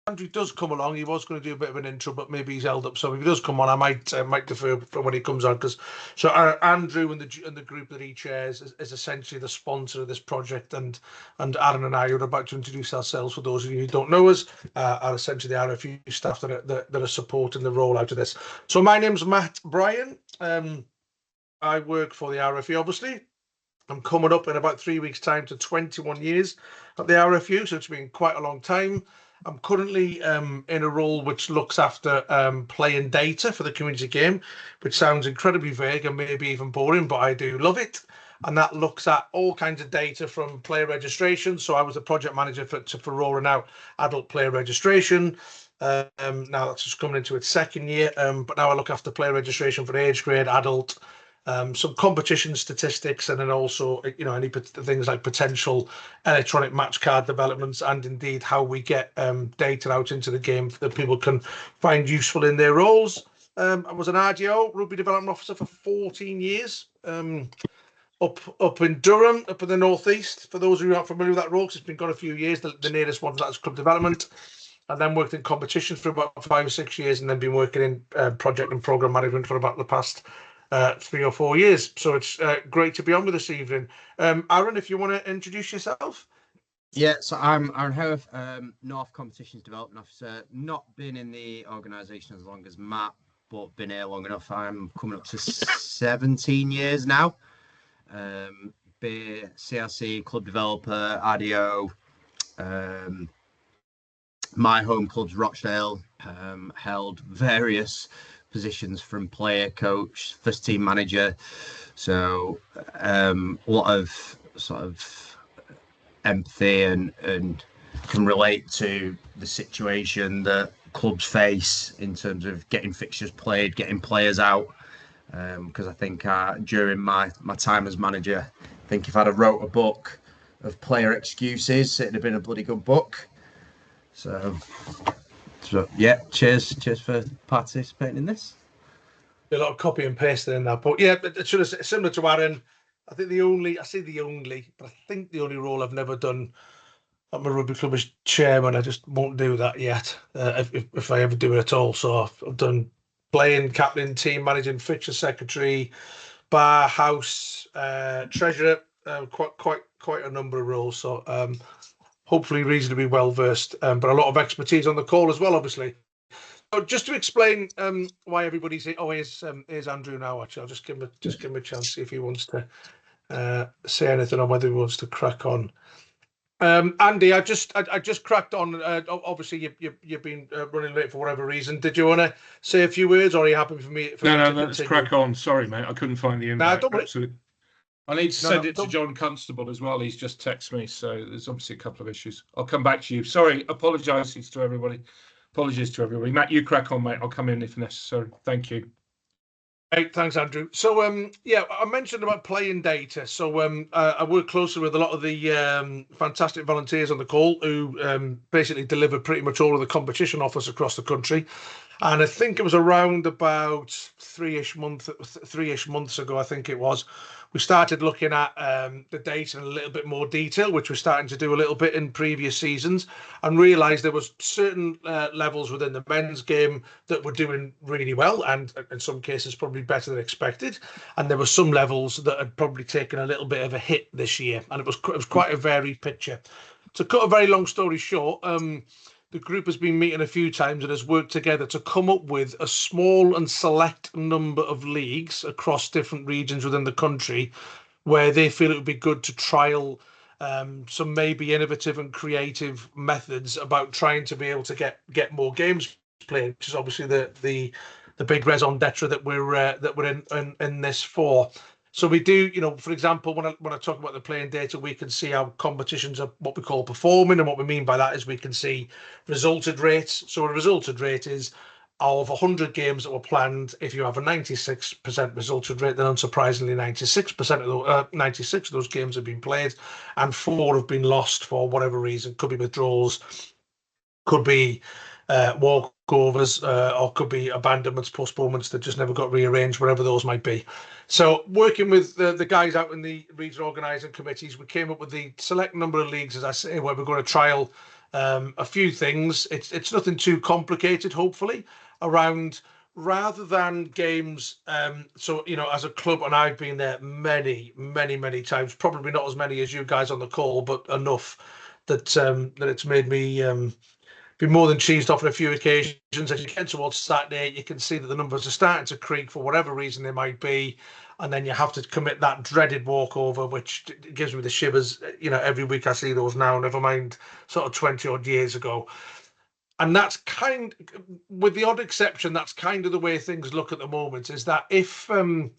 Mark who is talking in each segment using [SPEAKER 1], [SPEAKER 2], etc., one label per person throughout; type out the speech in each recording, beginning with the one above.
[SPEAKER 1] Andrew does come along, he was going to do a bit of an intro, but maybe he's held up. So if he does come on, I might defer from when he comes on, because Andrew and the group that he chairs is essentially the sponsor of this project, and Aaron and I are about to introduce ourselves. For those of you who don't know us, are essentially the RFU staff that are supporting the rollout of this. So my name's Matt Bryan. I work for the RFU, obviously. I'm coming up in about 3 weeks' time to 21 years at the RFU, so it's been quite a long time. I'm currently in a role which looks after playing data for the community game, which sounds incredibly vague and maybe even boring, but I do love it. And that looks at all kinds of data from player registration. So I was the project manager for rolling out adult player registration. Now that's just coming into its second year, but now I look after player registration for age grade, adult, some competition statistics, and then also any things like potential electronic match card developments, and indeed how we get data out into the game that people can find useful in their roles. I was an RDO, Rugby Development Officer, for 14 years. Up in Durham, up in the northeast. For those who aren't familiar with that role, 'cause it's been gone a few years. The nearest one was club development. And then worked in competitions for about 5 or 6 years, and then been working in project and program management for about the past 3 or 4 years. So it's great to be on with this evening. Aaron, if you want to introduce yourself.
[SPEAKER 2] Yeah, so I'm Aaron Howarth, North Competitions Development Officer. Not been in the organisation as long as Matt, but been here long enough. I'm coming up to 17 years now. Be CRC, club developer, RDO. My home club's Rochdale. Held various positions from player, coach, first team manager. So a lot of sort of empathy and can relate to the situation that clubs face in terms of getting fixtures played, getting players out. Because I think during my time as manager, I think if I'd have wrote a book of player excuses, it'd have been a bloody good book. So yeah, cheers for participating in this.
[SPEAKER 1] A lot of copy and pasting in that, but yeah, it should have, similar to Aaron. I think the only role I've never done at my rugby club is chairman. I just won't do that yet, if I ever do it at all. So I've done playing, captain, team managing, fixture secretary, bar, house, treasurer, quite a number of roles. So hopefully reasonably well versed, but a lot of expertise on the call as well, obviously. So just to explain why everybody's here. Oh, here's Andrew now. Actually, I'll just give him a chance, see if he wants to say anything on whether he wants to crack on. Andy, I just cracked on. Obviously, you've been running late for whatever reason. Did you want to say a few words, or are you happy for me?
[SPEAKER 3] No, let's crack on. Sorry, mate, I couldn't find the invite.
[SPEAKER 1] Don't worry.
[SPEAKER 3] Absolutely. I need to send it to John Constable as well. He's just texted me, so there's obviously a couple of issues. I'll come back to you. Sorry, apologies to everybody. Matt, you crack on, mate. I'll come in if necessary. Thank you.
[SPEAKER 1] Hey, thanks, Andrew. So, yeah, I mentioned about playing data. So, I work closely with a lot of the fantastic volunteers on the call who basically deliver pretty much all of the competition offers across the country. And I think it was around about three-ish months ago, I think it was, we started looking at the data in a little bit more detail, which we're starting to do a little bit in previous seasons, and realised there was certain levels within the men's game that were doing really well, and in some cases probably better than expected. And there were some levels that had probably taken a little bit of a hit this year, and it was quite a varied picture. To cut a very long story short, the group has been meeting a few times and has worked together to come up with a small and select number of leagues across different regions within the country where they feel it would be good to trial some maybe innovative and creative methods about trying to be able to get more games played, which is obviously the big raison d'etre that we're in this for. So we do, for example, when I talk about the playing data, we can see how competitions are what we call performing, and what we mean by that is we can see resulted rates. So a resulted rate is of 100 games that were planned, if you have a 96% resulted rate, then unsurprisingly 96% of those games have been played, and 4 have been lost for whatever reason. Could be withdrawals, could be walkovers, or could be abandonments, postponements that just never got rearranged, whatever those might be. So working with the guys out in the regional organising committees, we came up with the select number of leagues, as I say, where we're going to trial A few things. It's nothing too complicated, hopefully, around rather than games. So, as a club, and I've been there many, many, many times, probably not as many as you guys on the call, but enough that it's made me be more than cheesed off on a few occasions. As you get towards Saturday, you can see that the numbers are starting to creak for whatever reason they might be. And then you have to commit that dreaded walkover, which gives me the shivers. Every week I see those now, never mind sort of 20 odd years ago. And that's with the odd exception, that's kind of the way things look at the moment, is that if you're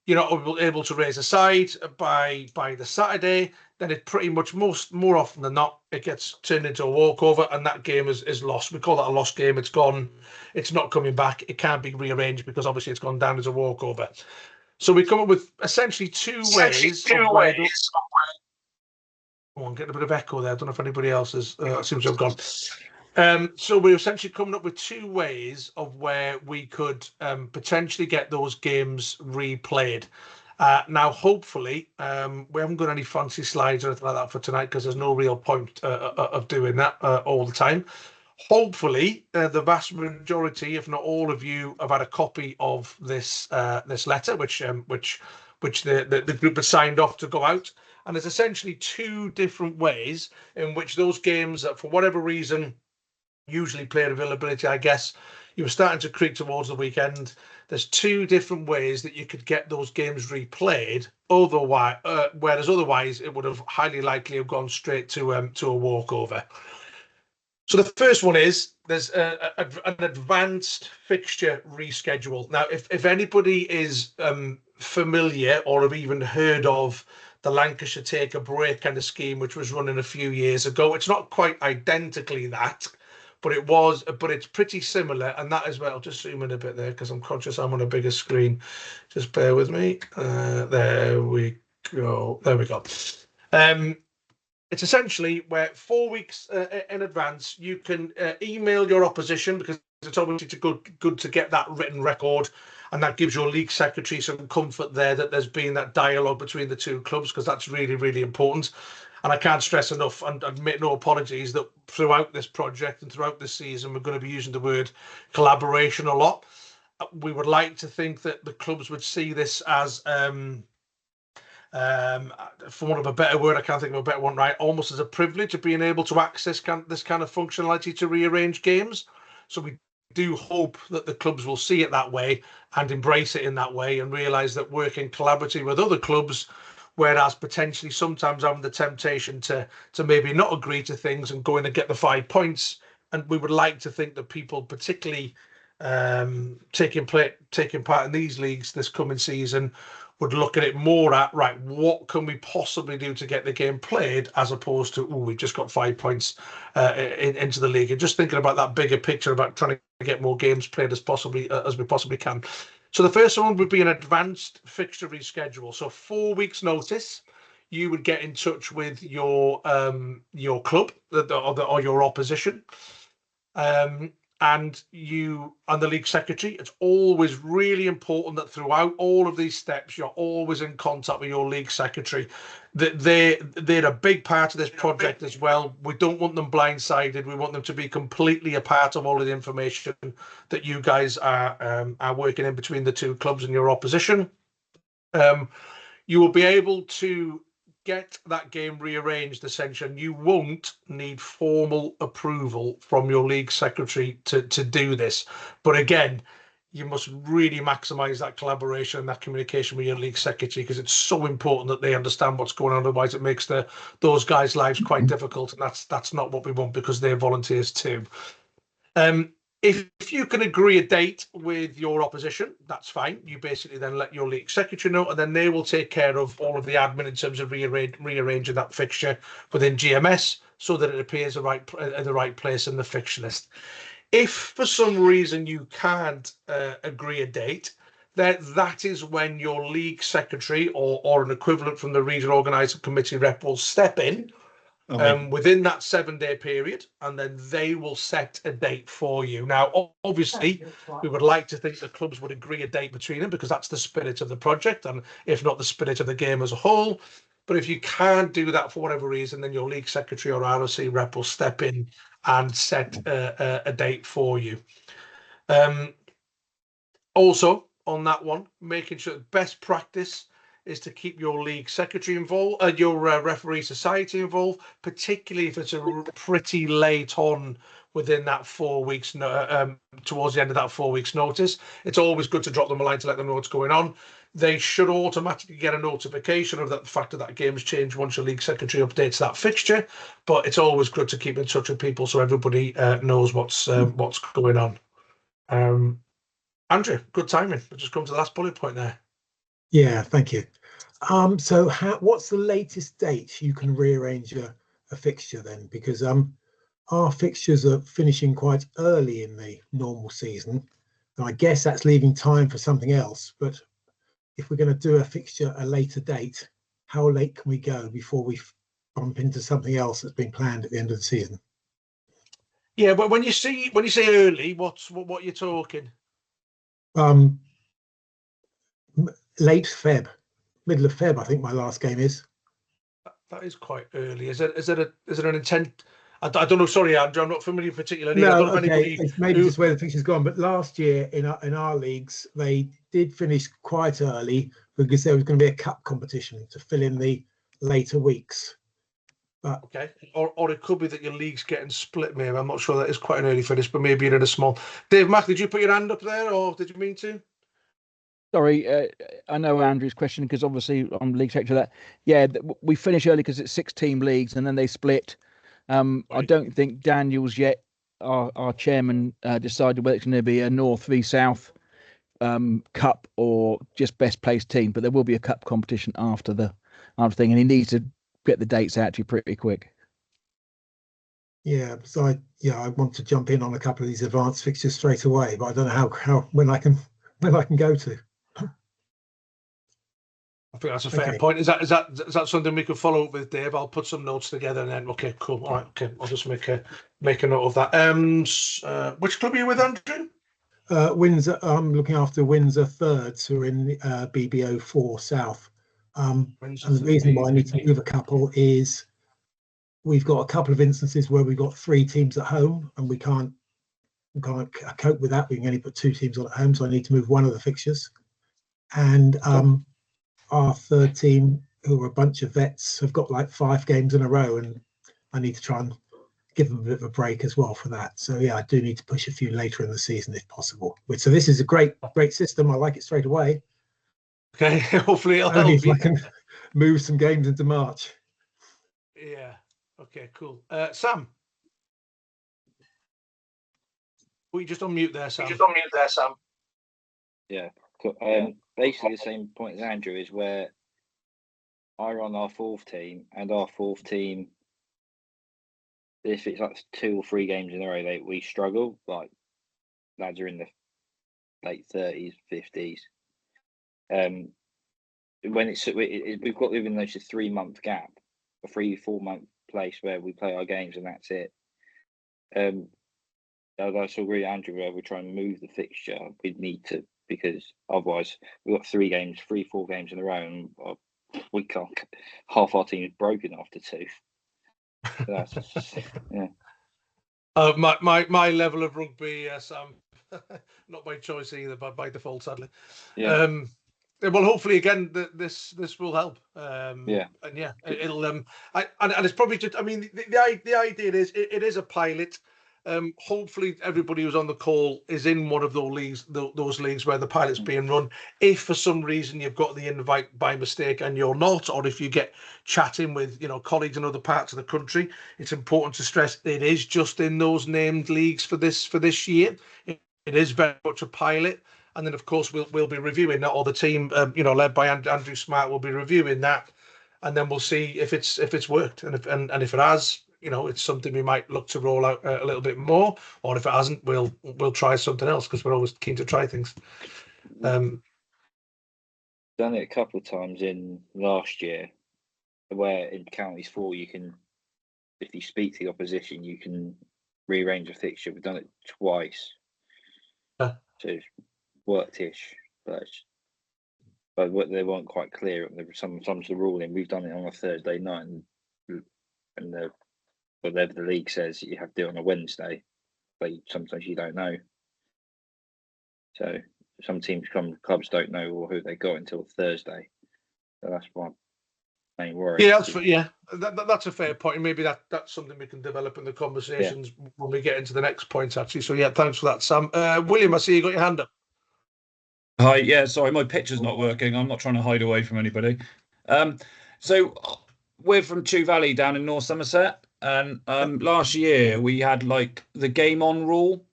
[SPEAKER 1] not able to raise a side by the Saturday, then it pretty much more often than not, it gets turned into a walkover and that game is lost. We call that a lost game. It's gone. It's not coming back. It can't be rearranged because obviously it's gone down as a walkover. So we come up with essentially two ways. Oh, I'm getting a bit of echo there. I don't know if anybody else seems to have gone. So we're essentially coming up with two ways of where we could potentially get those games replayed. Now, hopefully, we haven't got any fancy slides or anything like that for tonight because there's no real point of doing that all the time. Hopefully, the vast majority, if not all of you, have had a copy of this letter, which the group has signed off to go out. And there's essentially two different ways in which those games, for whatever reason, usually player availability, I guess, you were starting to creep towards the weekend. There's two different ways that you could get those games replayed. Otherwise, whereas otherwise it would have highly likely have gone straight to a walkover. So the first one is there's an advanced fixture reschedule. Now, if anybody is familiar or have even heard of the Lancashire Take a Break kind of scheme, which was running a few years ago, it's not quite identically that, but it's pretty similar. And that is where I'll just zoom in a bit there because I'm conscious I'm on a bigger screen. Just bear with me. There we go. There we go. It's essentially where 4 weeks in advance, you can email your opposition because it's obviously good to get that written record. And that gives your league secretary some comfort there that there's been that dialogue between the two clubs because that's really, really important. And I can't stress enough and make no apologies that throughout this project and throughout this season, we're going to be using the word collaboration a lot. We would like to think that the clubs would see this as for want of a better word, I can't think of a better one, right? Almost as a privilege of being able to access this kind of functionality to rearrange games. So we do hope that the clubs will see it that way and embrace it in that way and realise that working collaboratively with other clubs, whereas potentially sometimes having the temptation to maybe not agree to things and go in and get the 5 points. And we would like to think that people, particularly taking part in these leagues this coming season, would look at it more at, right, what can we possibly do to get the game played as opposed to, we've just got 5 points into the league. And just thinking about that bigger picture about trying to get more games played as we possibly can. So the first one would be an advanced fixture reschedule. So 4 weeks notice, you would get in touch with your club or your opposition. And you and the league secretary, it's always really important that throughout all of these steps, you're always in contact with your league secretary. They're a big part of this project as well. We don't want them blindsided. We want them to be completely a part of all of the information that you guys are working in between the two clubs and your opposition. You will be able to get that game rearranged essentially, and you won't need formal approval from your league secretary to do this. But again, you must really maximize that collaboration and that communication with your league secretary because it's so important that they understand what's going on. Otherwise, it makes those guys' lives quite difficult, and that's not what we want because they're volunteers too. If you can agree a date with your opposition, that's fine. You basically then let your league secretary know, and then they will take care of all of the admin in terms of rearranging that fixture within GMS so that it appears in the right place in the fixture list. If for some reason you can't agree a date, then that is when your league secretary or an equivalent from the regional organising committee rep will step in. Within that 7-day period, and then they will set a date for you. Now, obviously, we would like to think the clubs would agree a date between them because that's the spirit of the project, and if not the spirit of the game as a whole. But if you can't do that for whatever reason, then your league secretary or ROC rep will step in and set a date for you. Also, on that one, making sure best practice is to keep your league secretary involved, your referee society involved, particularly if it's a pretty late on within that 4 weeks, towards the end of that 4 weeks notice. It's always good to drop them a line to let them know what's going on. They should automatically get a notification of the fact that game's changed once your league secretary updates that fixture. But it's always good to keep in touch with people so everybody knows what's going on. Andrew, good timing. We'll just come to the last bullet point there.
[SPEAKER 4] Yeah, thank you. So what's the latest date you can rearrange a fixture then? Because our fixtures are finishing quite early in the normal season, and I guess that's leaving time for something else. But if we're going to do a fixture a later date, how late can we go before we bump into something else that's been planned at the end of the season?
[SPEAKER 1] Yeah, but when you say early, what you're talking?
[SPEAKER 4] Late Feb, middle of Feb, I think my last game is.
[SPEAKER 1] That is quite early. Is it an intent? I don't know. Sorry, Andrew, I'm not familiar particularly.
[SPEAKER 4] No,
[SPEAKER 1] I don't know
[SPEAKER 4] okay. It's maybe just where the fixture's gone. But last year in our leagues, they did finish quite early because there was going to be a cup competition to fill in the later weeks. But
[SPEAKER 1] okay, or it could be that your league's getting split. Maybe I'm not sure. That is quite an early finish, but maybe you're in a small. Dave Mack, did you put your hand up there, or did you mean to?
[SPEAKER 5] Sorry, I know Andrew's question because obviously I'm league secretary. That we finish early because it's 6-team leagues and then they split. Right. I don't think Daniel's yet. Our chairman decided whether it's going to be a North v South cup or just best placed team, but there will be a cup competition after thing, and he needs to get the dates out to you pretty quick.
[SPEAKER 4] Yeah, so I want to jump in on a couple of these advanced fixtures straight away, but I don't know how when I can go to.
[SPEAKER 1] I think that's a fair point. Is that something we could follow up with, Dave? I'll put some notes together and then okay, cool. All right, okay. I'll just make a note of that. Which club are you with, Andrew?
[SPEAKER 4] Windsor. I'm looking after Windsor Thirds, who are in BBO 4 South. And the reason why I need to move a couple is we've got a couple of instances where we've got 3 teams at home and we can't cope with that. We can only put 2 teams on at home, so I need to move one of the fixtures. And our third team, who are a bunch of vets, have got like 5 games in a row, and I need to try and give them a bit of a break as well for that. So yeah, I do need to push a few later in the season if possible. So this is a great system. I like it straight away.
[SPEAKER 1] Okay, hopefully it'll help
[SPEAKER 4] if I can move some games into March.
[SPEAKER 1] Yeah. Okay. Cool. Sam, we just unmute there, Sam.
[SPEAKER 6] Yeah. Cool. Basically, the same point as Andrew is where I run our 4th team, and our 4th team, if it's like 2 or 3 games in a row, we struggle. Like lads are in the late 30s, 50s. When we've got within those a 3-month gap, a 3-4 month place where we play our games and that's it. I also agree, Andrew, where we're trying to move the fixture. We need to, because otherwise we've got 3 games, 3-4 games in a row, and we can't. Half our team is broken after 2. So that's yeah.
[SPEAKER 1] My level of rugby, Sam, not by choice either, but by default, sadly.
[SPEAKER 6] Yeah.
[SPEAKER 1] Well, hopefully, again, this will help.
[SPEAKER 6] Yeah.
[SPEAKER 1] And yeah, it'll. And it's probably just. I mean, the idea is it is a pilot. Hopefully, everybody who's on the call is in one of those leagues where the pilot's being run. If for some reason you've got the invite by mistake and you're not, or if you get chatting with colleagues in other parts of the country, it's important to stress it is just in those named leagues for this year. It is very much a pilot. And then, of course, we'll be reviewing that, or the team, led by Andrew Smart, will be reviewing that, and then we'll see if it's worked, and if it has, it's something we might look to roll out a little bit more, or if it hasn't, we'll try something else because we're always keen to try things.
[SPEAKER 6] Done it a couple of times in last year, where in counties 4 you can, if you speak to the opposition, you can rearrange a fixture. We've done it twice, so it's worked-ish, but but they weren't quite clear. There was some of the ruling. We've done it on a Thursday night, and whatever the league says you have to do on a Wednesday, but sometimes you don't know. So some clubs don't know who they got until Thursday. So that's my main worry.
[SPEAKER 1] Yeah, that's a fair point. Maybe that's something we can develop in the conversations when we get into the next point, actually. So yeah, thanks for that, Sam. William, I see you got your hand up.
[SPEAKER 7] Hi, yeah, sorry, my picture's not working. I'm not trying to hide away from anybody. So we're from Chew Valley down in North Somerset, and last year we had like the game on rule.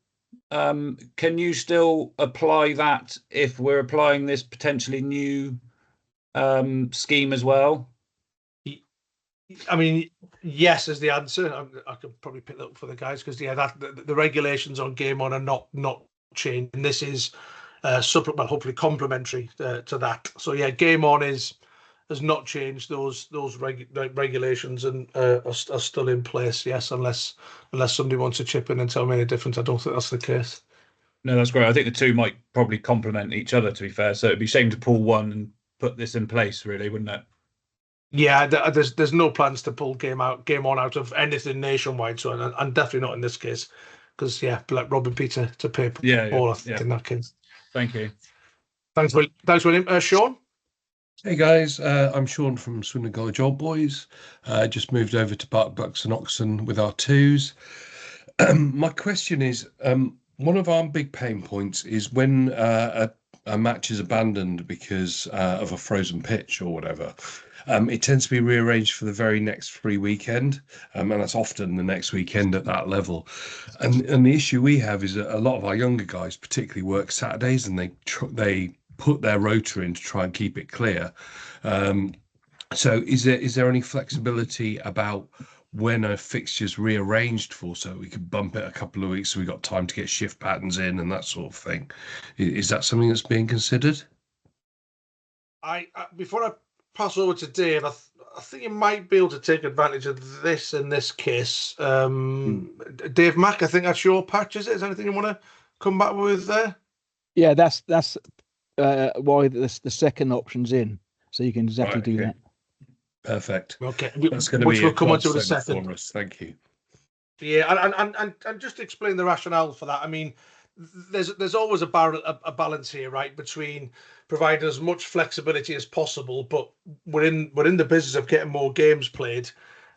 [SPEAKER 7] Can you still apply that if we're applying this potentially new scheme as well?
[SPEAKER 1] I mean, yes is the answer. I could probably pick that up for the guys because the regulations on game on are not changed, and this is hopefully complementary to that. So yeah, game on has not changed. Those regulations and are still in place. Yes, unless somebody wants to chip in and tell me any different. I don't think that's the case.
[SPEAKER 7] No, that's great. I think the two might probably complement each other, to be fair. So it'd be a shame to pull one and put this in place, really, wouldn't it?
[SPEAKER 1] Yeah, there's no plans to pull game on out of anything nationwide. So and definitely not in this case, because like robbing Peter to pay Paul. I think in that case.
[SPEAKER 7] Thank you.
[SPEAKER 1] Thanks, William. Sean.
[SPEAKER 8] Hey guys, I'm Sean from Swindon College Old Boys. Just moved over to Park Bucks and Oxon with our twos. My question is, one of our big pain points is when a match is abandoned because of a frozen pitch or whatever. It tends to be rearranged for the very next free weekend, and that's often the next weekend at that level. And the issue we have is that a lot of our younger guys particularly work Saturdays, and they put their rota in to try and keep it clear. So is there any flexibility about when a fixture's rearranged for, so we could bump it a couple of weeks so we got time to get shift patterns in and that sort of thing? Is that something that's being considered?
[SPEAKER 1] Before I pass over to Dave, I think you might be able to take advantage of this in this case. Dave Mack, I think that's your patch, is it? Is there anything you want to come back with there?
[SPEAKER 5] Yeah, that's why the second option's in, so you can exactly do that.
[SPEAKER 8] Perfect.
[SPEAKER 1] Okay,
[SPEAKER 8] that's going to
[SPEAKER 1] which
[SPEAKER 8] be
[SPEAKER 1] we'll come on to in a second.
[SPEAKER 8] For us. Thank you.
[SPEAKER 1] Yeah, and just to explain the rationale for that, I mean, there's always a balance here, right, between providing as much flexibility as possible, but we're in the business of getting more games played,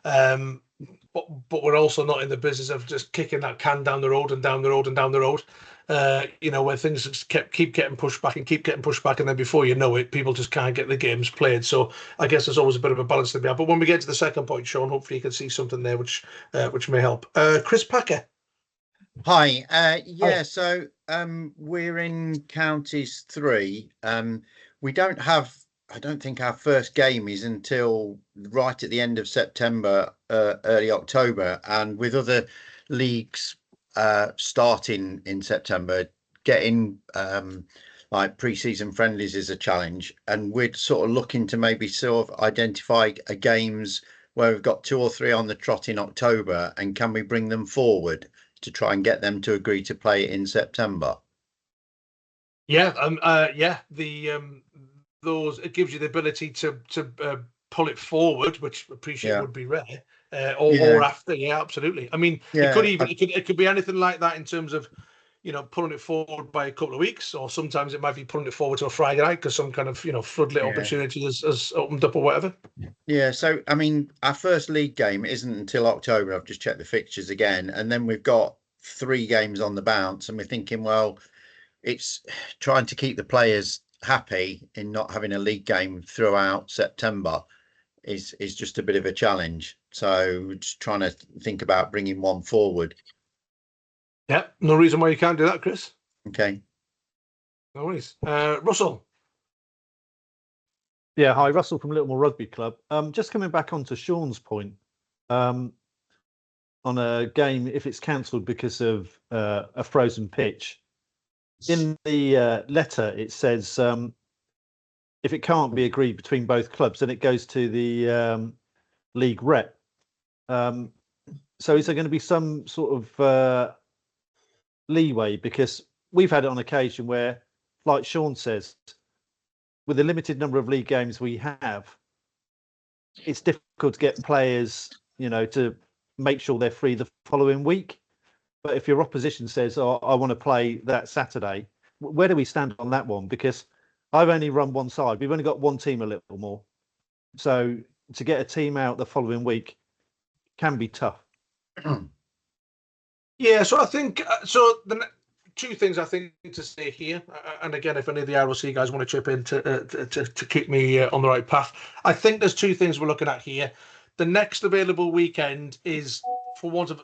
[SPEAKER 1] but we're also not in the business of just kicking that can down the road and down the road and down the road. Where things just keep getting pushed back, and then before you know it, people just can't get the games played. So I guess there's always a bit of a balance to be had. But when we get to the second point, Sean, hopefully you can see something there which may help. Chris Packer.
[SPEAKER 2] Hi. Hi. So we're in Counties 3. We don't have, I don't think our first game is until right at the end of September, early October, and with other leagues starting in September, getting like pre-season friendlies is a challenge, and we're sort of looking to maybe sort of identify games where we've got 2 or 3 on the trot in October, and can we bring them forward to try and get them to agree to play in September?
[SPEAKER 1] Those, it gives you the ability to pull it forward, which I appreciate would be rare, or after. Yeah, absolutely. I mean, it could be anything like that in terms of, pulling it forward by a couple of weeks, or sometimes it might be pulling it forward to a Friday night because some kind of, floodlit opportunity has opened up or whatever.
[SPEAKER 2] Yeah. So, I mean, our first league game isn't until October. I've just checked the fixtures again, and then we've got 3 games on the bounce, and we're thinking, well, it's trying to keep the players happy in not having a league game throughout September is just a bit of a challenge. So we're just trying to think about bringing one forward.
[SPEAKER 1] Yeah, no reason why you can't do that, Chris.
[SPEAKER 2] Okay.
[SPEAKER 1] No worries. Russell.
[SPEAKER 9] Yeah, hi, Russell from Littlemore Rugby Club. Just coming back onto Sean's point, on a game, if it's cancelled because of a frozen pitch, in the letter it says if it can't be agreed between both clubs, then it goes to the league rep. So is there going to be some sort of leeway? Because we've had it on occasion where, like Sean says, with the limited number of league games we have, it's difficult to get players, to make sure they're free the following week. But if your opposition says, "Oh, I want to play that Saturday," where do we stand on that one? Because I've only run one side. We've only got one team a little more. So to get a team out the following week can be tough.
[SPEAKER 1] Yeah, so I think the two things I think to say here, and again, if any of the ROC guys want to chip in to keep me on the right path, I think there's two things we're looking at here. The next available weekend is, for want of,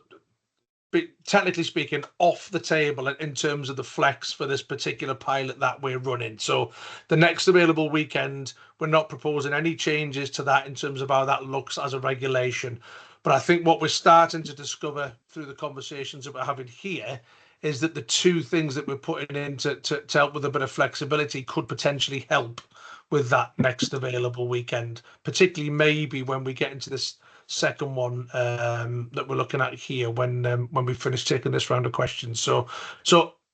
[SPEAKER 1] technically speaking, off the table in terms of the flex for this particular pilot that we're running. So the next available weekend, we're not proposing any changes to that in terms of how that looks as a regulation. But I think what we're starting to discover through the conversations that we're having here is that the two things that we're putting in to help with a bit of flexibility could potentially help with that next available weekend, particularly maybe when we get into this second one that we're looking at here when we finish taking this round of questions. So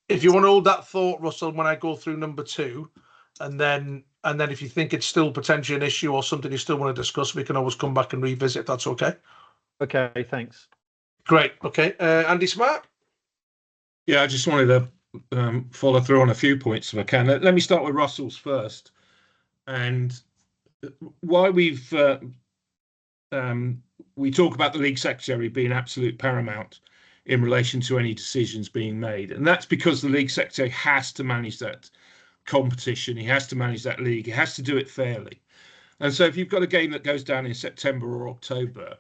[SPEAKER 1] if you want to hold that thought, Russell, when I go through number two, and then if you think it's still potentially an issue or something you still want to discuss, we can always come back and revisit if that's okay.
[SPEAKER 9] Okay, thanks.
[SPEAKER 1] Great. Okay, Andy Smart.
[SPEAKER 3] Yeah, I just wanted to follow through on a few points if I can. Let me start with Russell's first, and why we talk about the league secretary being absolute paramount in relation to any decisions being made, and that's because the league secretary has to manage that competition. He has to manage that league. He has to do it fairly. And so if you've got a game that goes down in September or October,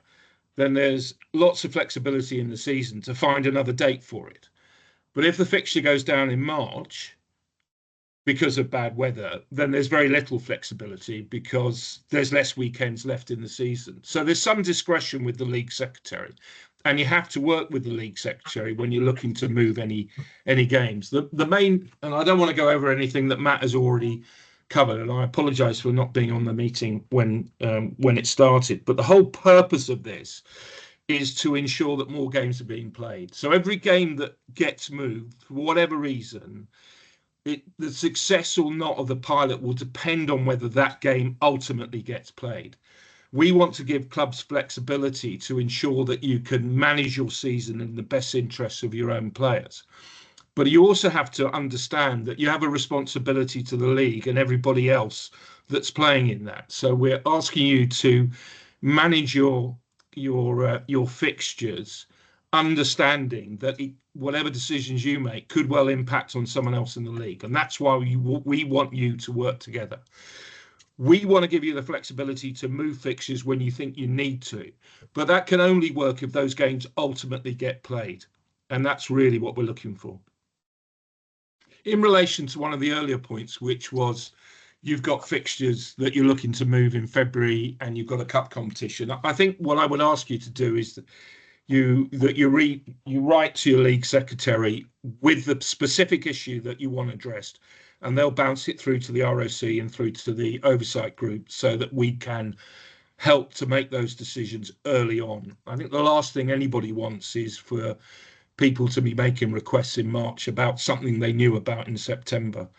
[SPEAKER 3] then there's lots of flexibility in the season to find another date for it. But if the fixture goes down in March because of bad weather, then there's very little flexibility because there's less weekends left in the season. So there's some discretion with the league secretary, and you have to work with the league secretary when you're looking to move any games. The main, and I don't want to go over anything that Matt has already covered, and I apologise for not being on the meeting when it started, but the whole purpose of this is to ensure that more games are being played. So every game that gets moved, for whatever reason, the success or not of the pilot will depend on whether that game ultimately gets played. We want to give clubs flexibility to ensure that you can manage your season in the best interests of your own players. But you also have to understand that you have a responsibility to the league and everybody else that's playing in that. So we're asking you to manage your fixtures, understanding that whatever decisions you make could well impact on someone else in the league. And that's why we want you to work together. We want to give you the flexibility to move fixtures when you think you need to, but that can only work if those games ultimately get played. And that's really what we're looking for. In relation to one of the earlier points, which was you've got fixtures that you're looking to move in February and you've got a cup competition, I think what I would ask you to do is that you write to your league secretary with the specific issue that you want addressed, and they'll bounce it through to the ROC and through to the oversight group so that we can help to make those decisions early on. I think the last thing anybody wants is for people to be making requests in March about something they knew about in September.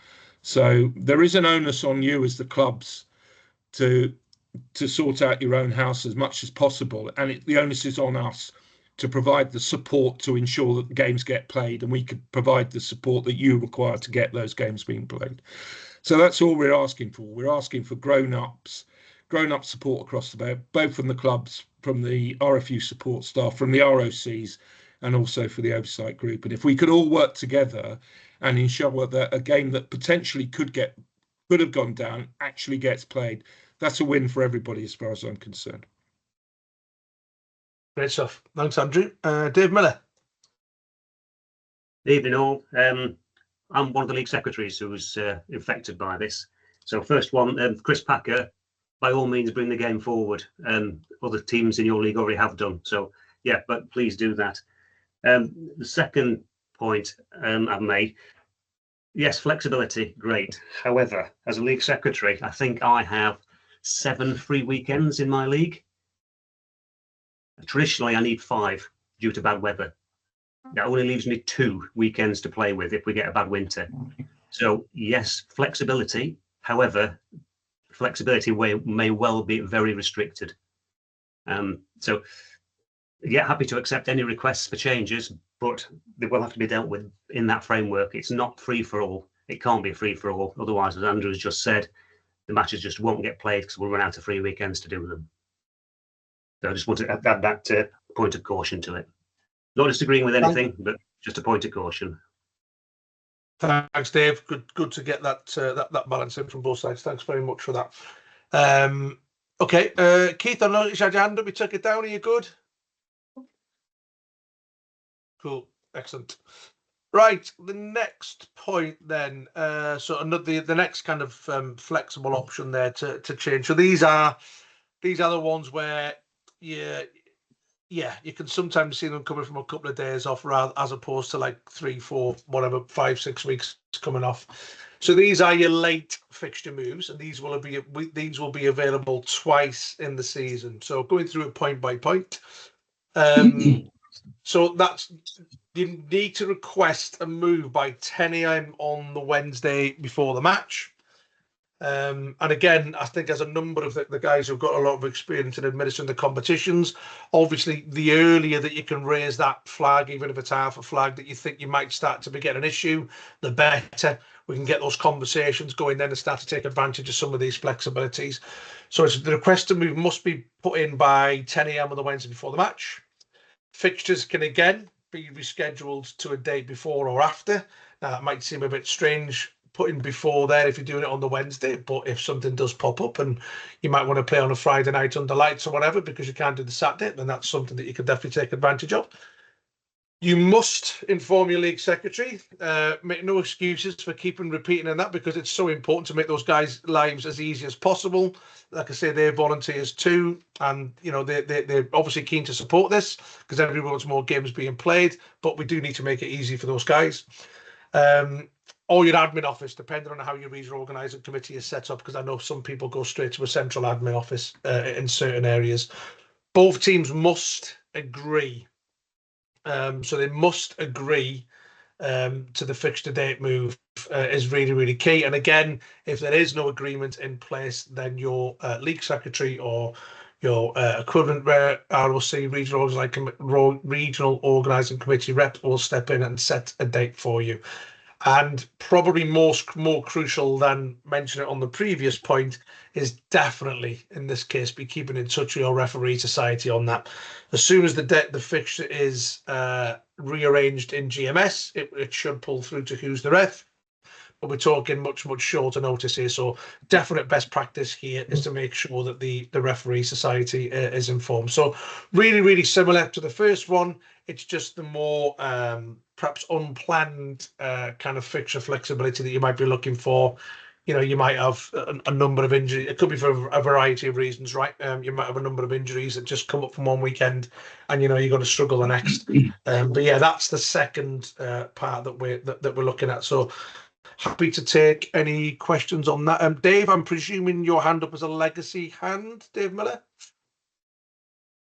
[SPEAKER 3] So there is an onus on you as the clubs to sort out your own house as much as possible, and the onus is on us to provide the support to ensure that the games get played, and we could provide the support that you require to get those games being played. So that's all we're asking for. We're asking for grown-up support across the board, both from the clubs, from the RFU support staff, from the ROCs, and also for the oversight group. And if we could all work together and ensure that a game that potentially could have gone down actually gets played, that's a win for everybody as far as I'm concerned.
[SPEAKER 1] Great stuff. Thanks, Andrew. Dave Miller.
[SPEAKER 10] Evening all. I'm one of the league secretaries who was affected by this. So first one, Chris Packer, by all means bring the game forward. Other teams in your league already have done. So yeah, but please do that. The second point I've made, yes, flexibility, great. However, as a league secretary, I think I have 7 free weekends in my league. Traditionally, I need 5 due to bad weather. That only leaves me 2 weekends to play with if we get a bad winter. So yes, flexibility. However, flexibility may well be very restricted. So, yeah, happy to accept any requests for changes, but they will have to be dealt with in that framework. It's not free for all. It can't be free for all. Otherwise, as Andrew has just said, the matches just won't get played because we'll run out of free weekends to do them. So I just want to add that point of caution to it. Not disagreeing with anything, but just a point of caution.
[SPEAKER 1] Thanks, Dave. Good to get that that balance in from both sides. Thanks very much for that. Okay, Keith, I know you had your hand up. You took it down. Are you good? Cool, excellent. Right, the next point then. So another the next kind of flexible option there to change. So these are the ones where you can sometimes see them coming from a couple of days off, rather as opposed to like 3, 4, whatever, 5, 6 weeks coming off. So these are your late fixture moves, and these will be available twice in the season. So going through it point by point. So that's, you need to request a move by 10 a.m. on the Wednesday before the match. And again, I think as a number of the guys who've got a lot of experience in administering the competitions, obviously the earlier that you can raise that flag, even if it's half a flag, that you think you might start to get an issue, the better. We can get those conversations going then and start to take advantage of some of these flexibilities. So the request to move must be put in by 10 a.m. on the Wednesday before the match. Fixtures can again be rescheduled to a date before or after. Now that might seem a bit strange putting before there if you're doing it on the Wednesday, but if something does pop up and you might want to play on a Friday night under lights or whatever because you can't do the Saturday, then that's something that you can definitely take advantage of. You must inform your league secretary. Make no excuses for keeping repeating in that, because it's so important to make those guys' lives as easy as possible. Like I say, they're volunteers too, and they're obviously keen to support this because everyone wants more games being played, but we do need to make it easy for those guys. Or your admin office, depending on how your regional organising committee is set up, because I know some people go straight to a central admin office in certain areas. Both teams must agree. So they must agree to the fixture date move is really, really key. And again, if there is no agreement in place, then your league secretary or your equivalent ROC regional organising committee rep will step in and set a date for you. And probably more crucial than mention it on the previous point is definitely, in this case, be keeping in touch with your referee society on that. As soon as the fixture is rearranged in GMS, it should pull through to who's the ref. But we're talking much, much shorter notice here. So definite best practice here is to make sure that the referee society is informed. So really, really similar to the first one. It's just the more perhaps unplanned kind of fixture flexibility that you might be looking for. You might have a number of injuries. It could be for a variety of reasons, right? You might have a number of injuries that just come up from one weekend, and you're going to struggle the next. But yeah, that's the second part that we're looking at. So happy to take any questions on that. Dave, I'm presuming your hand up as a legacy hand, Dave Miller.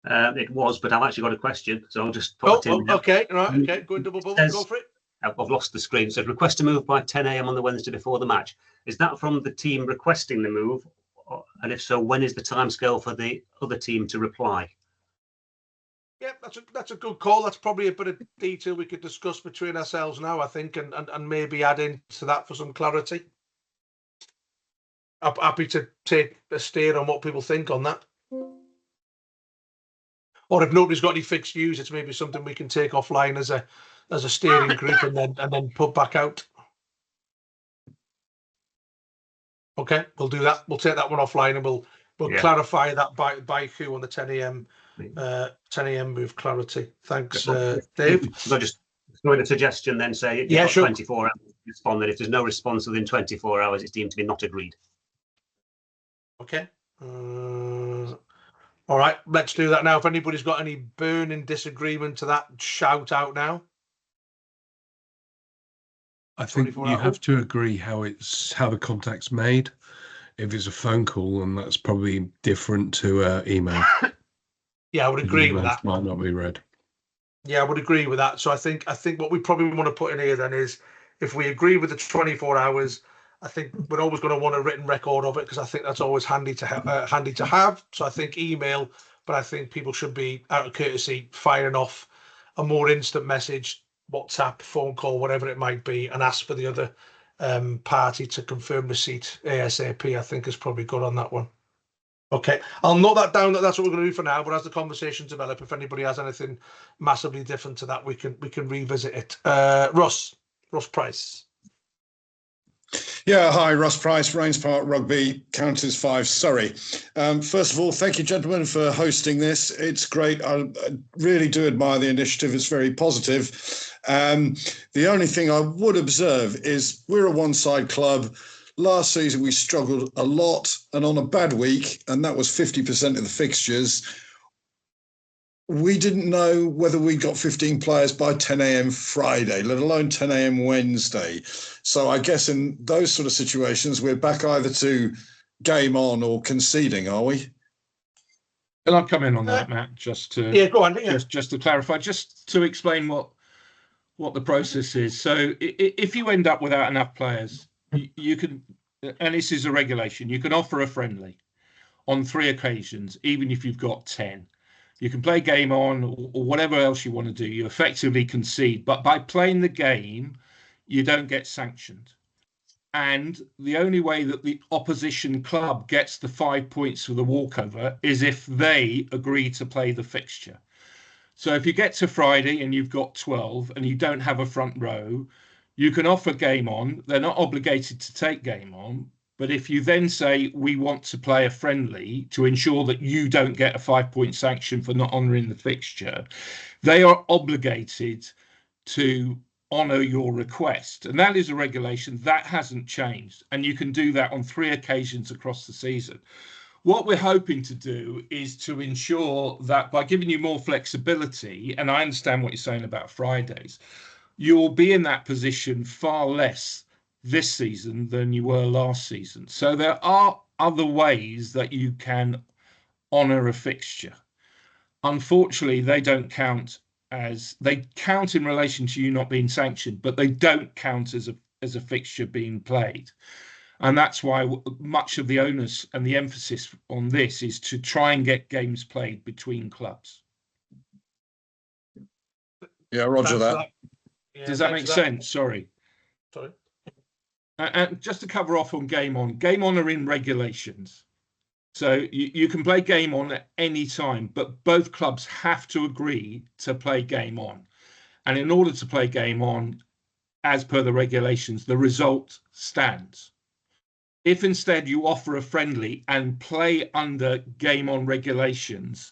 [SPEAKER 10] It was, but I've actually got a question, so I'll just put it in.
[SPEAKER 1] Okay, right, okay, go double bubble, go for it.
[SPEAKER 10] I've lost the screen. So request a move by 10 a.m. on the Wednesday before the match. Is that from the team requesting the move? And if so, when is the timescale for the other team to reply?
[SPEAKER 1] Yeah, that's a good call. That's probably a bit of detail we could discuss between ourselves now, I think, and maybe add into that for some clarity. I'm happy to take a steer on what people think on that. Or if nobody's got any fixed views, it's maybe something we can take offline as a steering group and then put back out. Okay, we'll do that. We'll take that one offline and we'll clarify that by who on the 10 a.m. move clarity. Thanks, Dave.
[SPEAKER 10] So just throwing a suggestion then, say
[SPEAKER 1] sure.
[SPEAKER 10] 24 hours to respond, and if there's no response within 24 hours, it's deemed to be not agreed.
[SPEAKER 1] Okay. All right, let's do that now. If anybody's got any burning disagreement to that, shout out now.
[SPEAKER 8] I think you have to agree how the contact's made. If it's a phone call, and that's probably different to email.
[SPEAKER 1] Yeah, I would agree with that.
[SPEAKER 8] Might not be read.
[SPEAKER 1] Yeah, I would agree with that. So I think what we probably want to put in here then is, if we agree with the 24 hours I think we're always going to want a written record of it because I think that's always handy to have. So I think email, but I think people should be, out of courtesy, firing off a more instant message, WhatsApp, phone call, whatever it might be, and ask for the other party to confirm receipt ASAP. I think is probably good on that one. Okay, I'll note that down. That's what we're going to do for now. But as the conversation develops, if anybody has anything massively different to that, we can revisit it. Ross Price.
[SPEAKER 11] Yeah, hi, Ross Price, Rains Park Rugby, Counters 5, Surrey. First of all, thank you, gentlemen, for hosting this. It's great. I really do admire the initiative. It's very positive. The only thing I would observe is we're a one-side club. Last season, we struggled a lot, and on a bad week, and that was 50% of the fixtures, we didn't know whether we got 15 players by 10 a.m. Friday, let alone 10 a.m. Wednesday. So I guess in those sort of situations, we're back either to game on or conceding, are we?
[SPEAKER 3] Can I come in on that, Matt? Just to
[SPEAKER 1] go on. Yeah.
[SPEAKER 3] Just to clarify, just to explain what the process is. So if you end up without enough players, you can, and this is a regulation, you can offer a friendly on 3 occasions, even if you've got 10. You can play game on or whatever else you want to do. You effectively concede, but by playing the game, you don't get sanctioned. And the only way that the opposition club gets the 5 points for the walkover is if they agree to play the fixture. So if you get to Friday and you've got 12 and you don't have a front row, you can offer game on. They're not obligated to take game on. But if you then say, we want to play a friendly to ensure that you don't get a 5-point sanction for not honouring the fixture, they are obligated to honour your request. And that is a regulation that hasn't changed. And you can do that on 3 occasions across the season. What we're hoping to do is to ensure that by giving you more flexibility, and I understand what you're saying about Fridays, you'll be in that position far less this season than you were last season. So there are other ways that you can honour a fixture. Unfortunately, they don't count they count in relation to you not being sanctioned, but they don't count as a fixture being played. And that's why much of the onus and the emphasis on this is to try and get games played between clubs.
[SPEAKER 11] Yeah, roger that.
[SPEAKER 1] Yeah,
[SPEAKER 3] does that make sense? Sorry. And just to cover off on game on are in regulations. So you can play game on at any time, but both clubs have to agree to play game on. And in order to play game on, as per the regulations, the result stands. If instead you offer a friendly and play under game on regulations,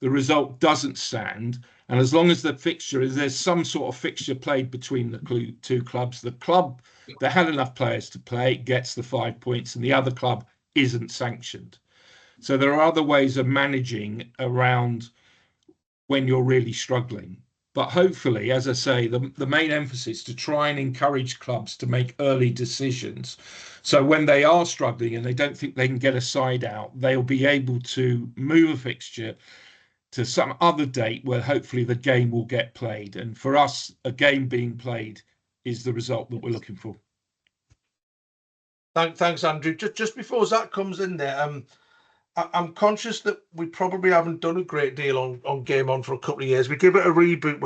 [SPEAKER 3] the result doesn't stand. And as long as the fixture is, there's some sort of fixture played between the 2 clubs, the club that had enough players to play gets the 5 points and the other club isn't sanctioned. So there are other ways of managing around when you're really struggling. But hopefully, as I say, the main emphasis is to try and encourage clubs to make early decisions. So when they are struggling and they don't think they can get a side out, they'll be able to move a fixture to some other date where hopefully the game will get played. And for us, a game being played is the result that we're looking for.
[SPEAKER 1] Thanks, Andrew. Just before Zach comes in there, I'm conscious that we probably haven't done a great deal on Game On for a couple of years. We give it a reboot,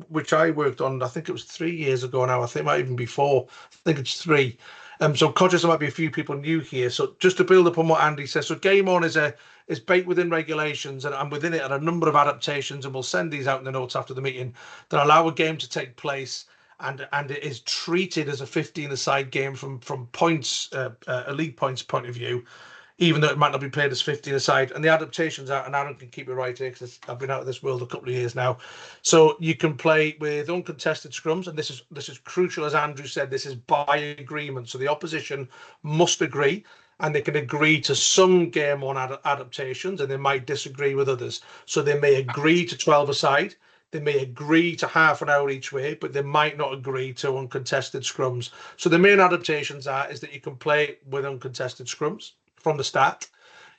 [SPEAKER 1] which I worked on. I think it was 3 years ago now. I think it might even be 4. I think it's 3. So I'm conscious there might be a few people new here. So just to build upon what Andy says, so Game On is baked within regulations, and within it are a number of adaptations, and we'll send these out in the notes after the meeting, that allow a game to take place, and it is treated as a 15-a-side game from points, a league points point of view, even though it might not be played as 15-a-side. And the adaptations are, and Aaron can keep it right here because I've been out of this world a couple of years now. So you can play with uncontested scrums, and this is crucial, as Andrew said. This is by agreement, so the opposition must agree, and they can agree to some game on adaptations, and they might disagree with others. So they may agree to 12-a-side. They may agree to half an hour each way, but they might not agree to uncontested scrums. So the main adaptations is that you can play with uncontested scrums from the start.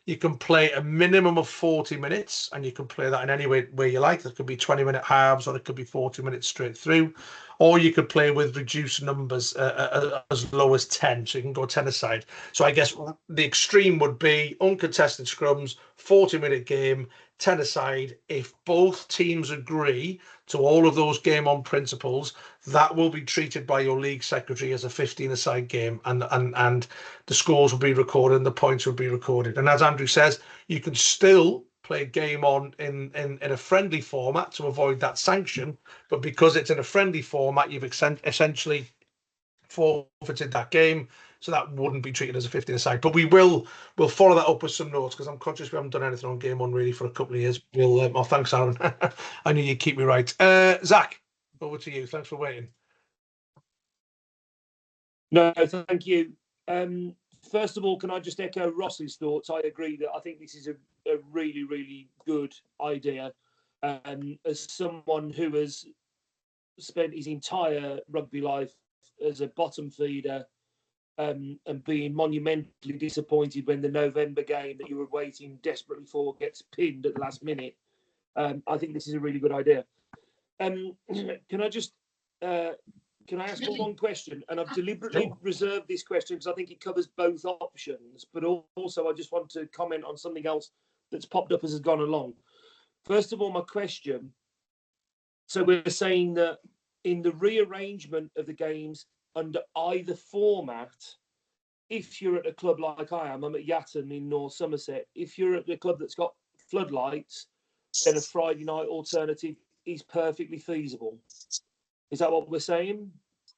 [SPEAKER 1] You can play a minimum of 40 minutes, and you can play that in any way you like. There could be 20-minute halves, or it could be 40 minutes straight through. Or you could play with reduced numbers as low as 10, so you can go 10 aside. So I guess the extreme would be uncontested scrums, 40-minute game, 10 aside. If both teams agree to all of those game on principles, that will be treated by your league secretary as a 15-aside game, and the scores will be recorded and the points will be recorded. And as Andrew says, you can still play a game on in a friendly format to avoid that sanction, but because it's in a friendly format, you've essentially forfeited that game, so that wouldn't be treated as a 15-aside. But we'll follow that up with some notes, because I'm conscious we haven't done anything on game on really for a couple of years. We'll thanks, Aaron. I knew you'd keep me right. Zach, over to you. Thanks for waiting.
[SPEAKER 12] No, thank you. First of all, can I just echo Ross's thoughts? I agree that I think this is a really, really good idea. As someone who has spent his entire rugby life as a bottom feeder, and being monumentally disappointed when the November game that you were waiting desperately for gets pinned at the last minute, I think this is a really good idea. Can I ask one question? And I've deliberately reserved this question because I think it covers both options, but also I just want to comment on something else that's popped up as has gone along. First of all, my question. So we're saying that in the rearrangement of the games under either format, if you're at a club like I'm at Yatton in North Somerset, if you're at a club that's got floodlights, then a Friday night alternative is perfectly feasible. Is that what we're saying?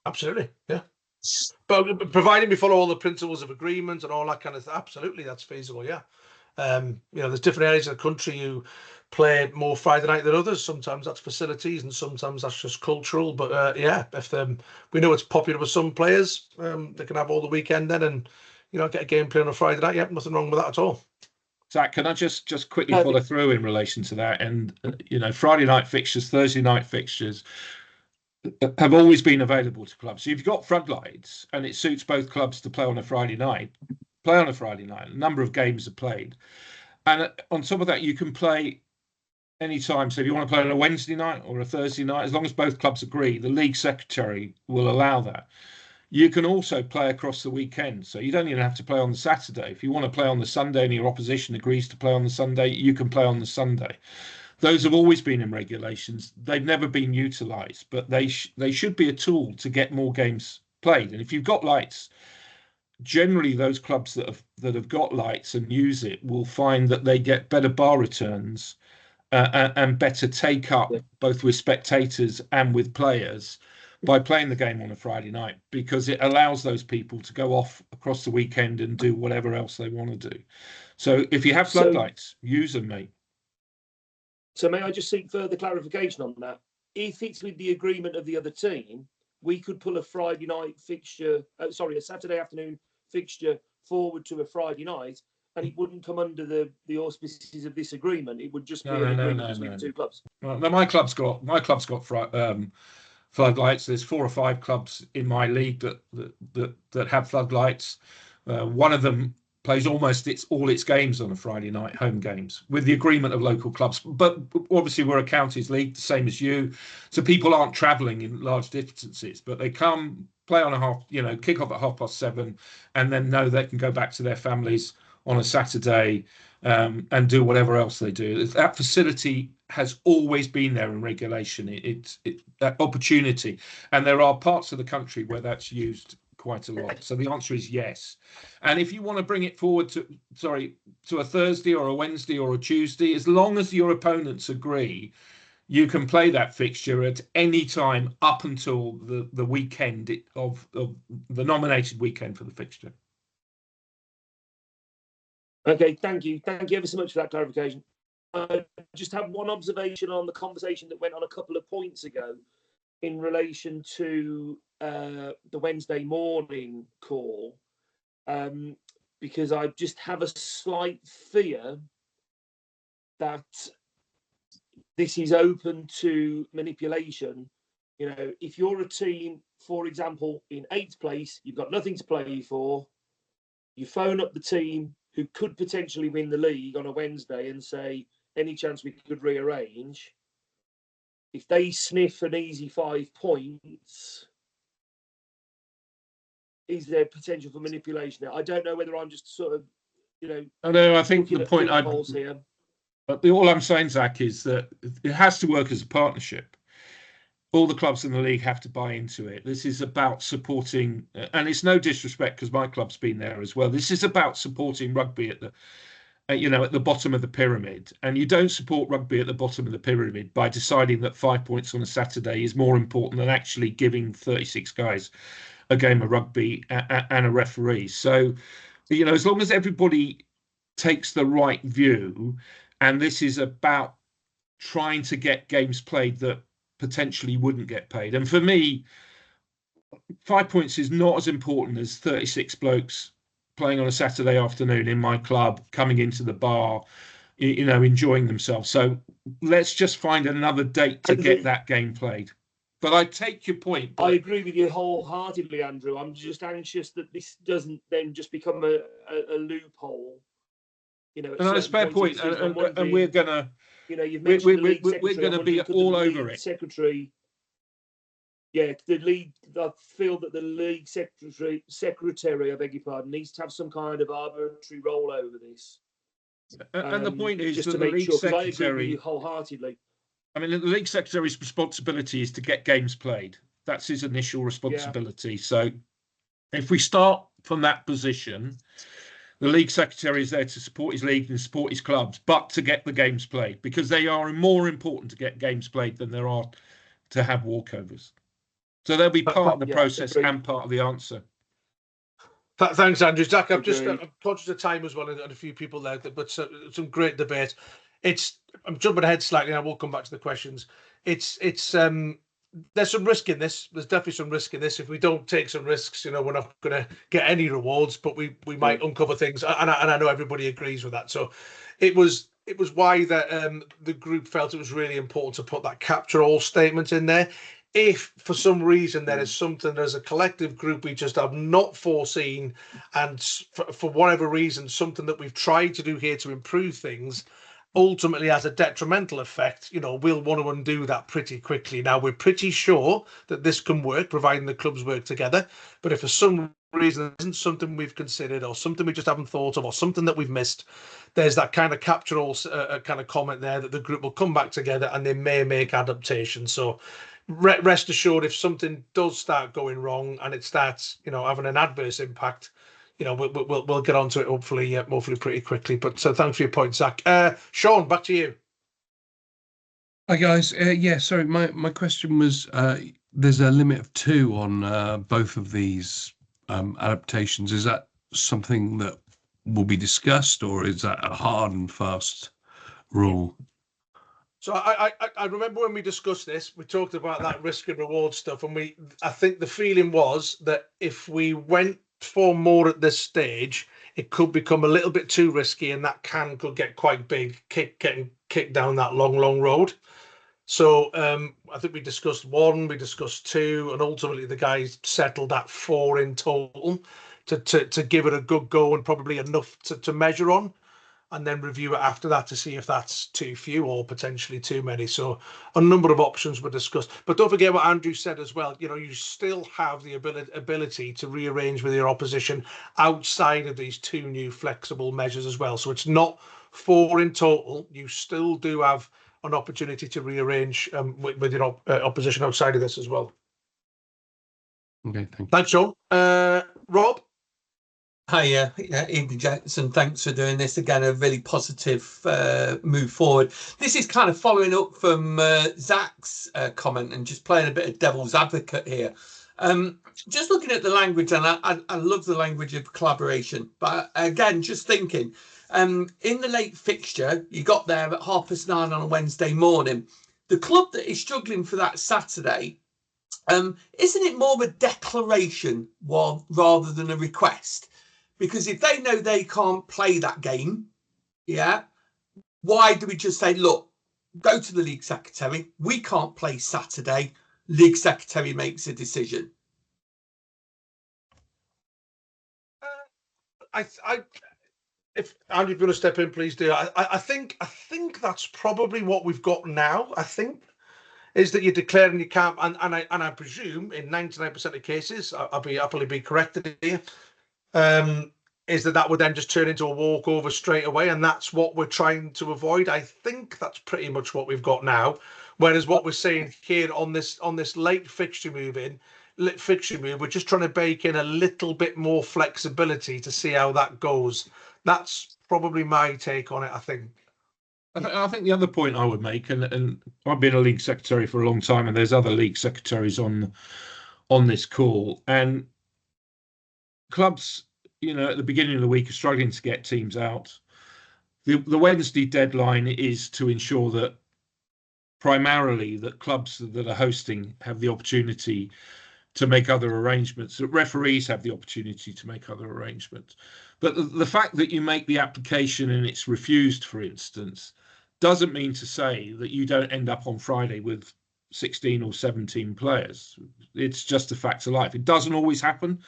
[SPEAKER 1] Absolutely, yeah. But providing we follow all the principles of agreement and all that kind of stuff, absolutely, that's feasible, yeah. There's different areas of the country who play more Friday night than others. Sometimes that's facilities, and sometimes that's just cultural. But if we know it's popular with some players, they can have all the weekend then, and get a game play on a Friday night. Yeah, nothing wrong with that at all.
[SPEAKER 3] Zach, can I just quickly follow through in relation to that? And Friday night fixtures, Thursday night fixtures have always been available to clubs. So you've got floodlights, and it suits both clubs to play on a Friday night. Play on a Friday night. A number of games are played, and on top of that, you can play anytime. So if you want to play on a Wednesday night or a Thursday night, as long as both clubs agree, the league secretary will allow that. You can also play across the weekend, so you don't even have to play on the Saturday. If you want to play on the Sunday and your opposition agrees to play on the Sunday, you can play on the Sunday. Those have always been in regulations. They've never been utilised, but they should be a tool to get more games played. And if you've got lights, generally those clubs that have got lights and use it will find that they get better bar returns and better take up both with spectators and with players by playing the game on a Friday night, because it allows those people to go off across the weekend and do whatever else they want to do. So if you have floodlights, use them, mate.
[SPEAKER 12] So may I just seek further clarification on that? If it's with the agreement of the other team, we could pull a Friday night fixture, a Saturday afternoon fixture forward to a Friday night, and it wouldn't come under the auspices of this agreement. It would just be an agreement between the two clubs.
[SPEAKER 3] Well, my club's got floodlights. There's 4 or 5 clubs in my league that have floodlights. One of them plays almost all its games on a Friday night, home games, with the agreement of local clubs. But obviously we're a counties league, the same as you. So people aren't travelling in large distances, but they come, play on kick off at 7:30, and then know they can go back to their families on a Saturday and do whatever else they do. That facility has always been there in regulation. It's that opportunity. And there are parts of the country where that's used quite a lot. So the answer is yes. And if you want to bring it forward to a Thursday or a Wednesday or a Tuesday, as long as your opponents agree, you can play that fixture at any time up until the weekend of the nominated weekend for the fixture.
[SPEAKER 12] Okay, thank you. Thank you ever so much for that clarification. I just have one observation on the conversation that went on a couple of points ago in relation to the Wednesday morning call, because I just have a slight fear that this is open to manipulation. If you're a team, for example, in 8th place, you've got nothing to play for, you phone up the team who could potentially win the league on a Wednesday and say, any chance we could rearrange, if they sniff an easy 5 points, is there potential for manipulation there? I don't know whether I'm just sort of,
[SPEAKER 3] I think the point
[SPEAKER 12] here.
[SPEAKER 3] But all I'm saying, Zach, is that it has to work as a partnership. All the clubs in the league have to buy into it. This is about supporting, and it's no disrespect because my club's been there as well. This is about supporting rugby at the, at the bottom of the pyramid. And you don't support rugby at the bottom of the pyramid by deciding that 5 points on a Saturday is more important than actually giving 36 guys a game of rugby and a referee. So, as long as everybody takes the right view, and this is about trying to get games played that potentially wouldn't get paid. And for me, 5 points is not as important as 36 blokes playing on a Saturday afternoon in my club, coming into the bar, enjoying themselves. So let's just find another date to get that game played. But I take your point.
[SPEAKER 12] I agree with you wholeheartedly, Andrew. I'm just anxious that this doesn't then just become a loophole.
[SPEAKER 3] It's a fair point, and we're gonna.
[SPEAKER 12] You've mentioned the league secretary.
[SPEAKER 3] We're going to be all over it.
[SPEAKER 12] Secretary. Yeah, the league. I feel that the league secretary, I beg your pardon, needs to have some kind of arbitrary role over this.
[SPEAKER 3] And the point is
[SPEAKER 12] just
[SPEAKER 3] that
[SPEAKER 12] to
[SPEAKER 3] the
[SPEAKER 12] make
[SPEAKER 3] league
[SPEAKER 12] sure,
[SPEAKER 3] secretary,
[SPEAKER 12] I agree with you wholeheartedly.
[SPEAKER 3] I mean, the league secretary's responsibility is to get games played. That's his initial responsibility. Yeah. So, if we start from that position, the league secretary is there to support his league and support his clubs, but to get the games played, because they are more important to get games played than there are to have walkovers. So they'll be part of the process and part of the answer.
[SPEAKER 1] Thanks, Andrew. Zach, I'm conscious of time as well, and a few people there, but some great debate. I'm jumping ahead slightly, and I will come back to the questions. There's some risk in this. There's definitely some risk in this. If we don't take some risks, we're not going to get any rewards, but we might uncover things, and I know everybody agrees with that. So it was why that the group felt it was really important to put that capture all statement in there. If for some reason there is something as a collective group we just have not foreseen, and for whatever reason, something that we've tried to do here to improve things ultimately has a detrimental effect, we'll want to undo that pretty quickly. Now, we're pretty sure that this can work, providing the clubs work together. But if for some reason it isn't something we've considered, or something we just haven't thought of, or something that we've missed, there's that kind of capture all kind of comment there that the group will come back together and they may make adaptations. So rest assured, if something does start going wrong and it starts, having an adverse impact, we'll get onto it hopefully pretty quickly. But thanks for your point, Zach. Sean, back to you.
[SPEAKER 8] Hi guys. Sorry, my question was there's a limit of 2 on both of these adaptations. Is that something that will be discussed, or is that a hard and fast rule?
[SPEAKER 1] So I remember when we discussed this, we talked about that risk and reward stuff, and I think the feeling was that if we went for more at this stage, it could become a little bit too risky, and that could get quite big, getting kicked down that long road. So I think we discussed 1, we discussed 2, and ultimately the guys settled at 4 in total to give it a good go, and probably enough to measure on, and then review it after that to see if that's too few or potentially too many. So a number of options were discussed. But don't forget what Andrew said as well. You still have the ability to rearrange with your opposition outside of these 2 new flexible measures as well. So it's not 4 in total. You still do have an opportunity to rearrange with your opposition outside of this as well.
[SPEAKER 8] Okay, thank you.
[SPEAKER 1] Thanks, Sean. Rob?
[SPEAKER 13] Hi, Ian Jackson. Thanks for doing this. Again, a really positive move forward. This is kind of following up from Zach's comment and just playing a bit of devil's advocate here. Just looking at the language, and I love the language of collaboration. But again, just thinking, in the late fixture, you got there at 9:30 on a Wednesday morning. The club that is struggling for that Saturday, isn't it more of a declaration rather than a request? Because if they know they can't play that game, why do we just say, look, go to the league secretary, we can't play Saturday, league secretary makes a decision?
[SPEAKER 1] if Andrew, if you want to step in, please do. I think that's probably what we've got now. I think is that you're declaring your camp, and I presume in 99% of cases, I'll happily be corrected here. Is that would then just turn into a walkover straight away, and that's what we're trying to avoid. I think that's pretty much what we've got now. Whereas what we're saying here on this late fixture move, we're just trying to bake in a little bit more flexibility to see how that goes. That's probably my take on it, I think.
[SPEAKER 3] I think the other point I would make, and I've been a league secretary for a long time, and there's other league secretaries on this call, and clubs, at the beginning of the week are struggling to get teams out. The Wednesday deadline is to ensure that primarily that clubs that are hosting have the opportunity to make other arrangements, that referees have the opportunity to make other arrangements. But the fact that you make the application and it's refused, for instance, doesn't mean to say that you don't end up on Friday with 16 or 17 players. It's just a fact of life. It doesn't always happen,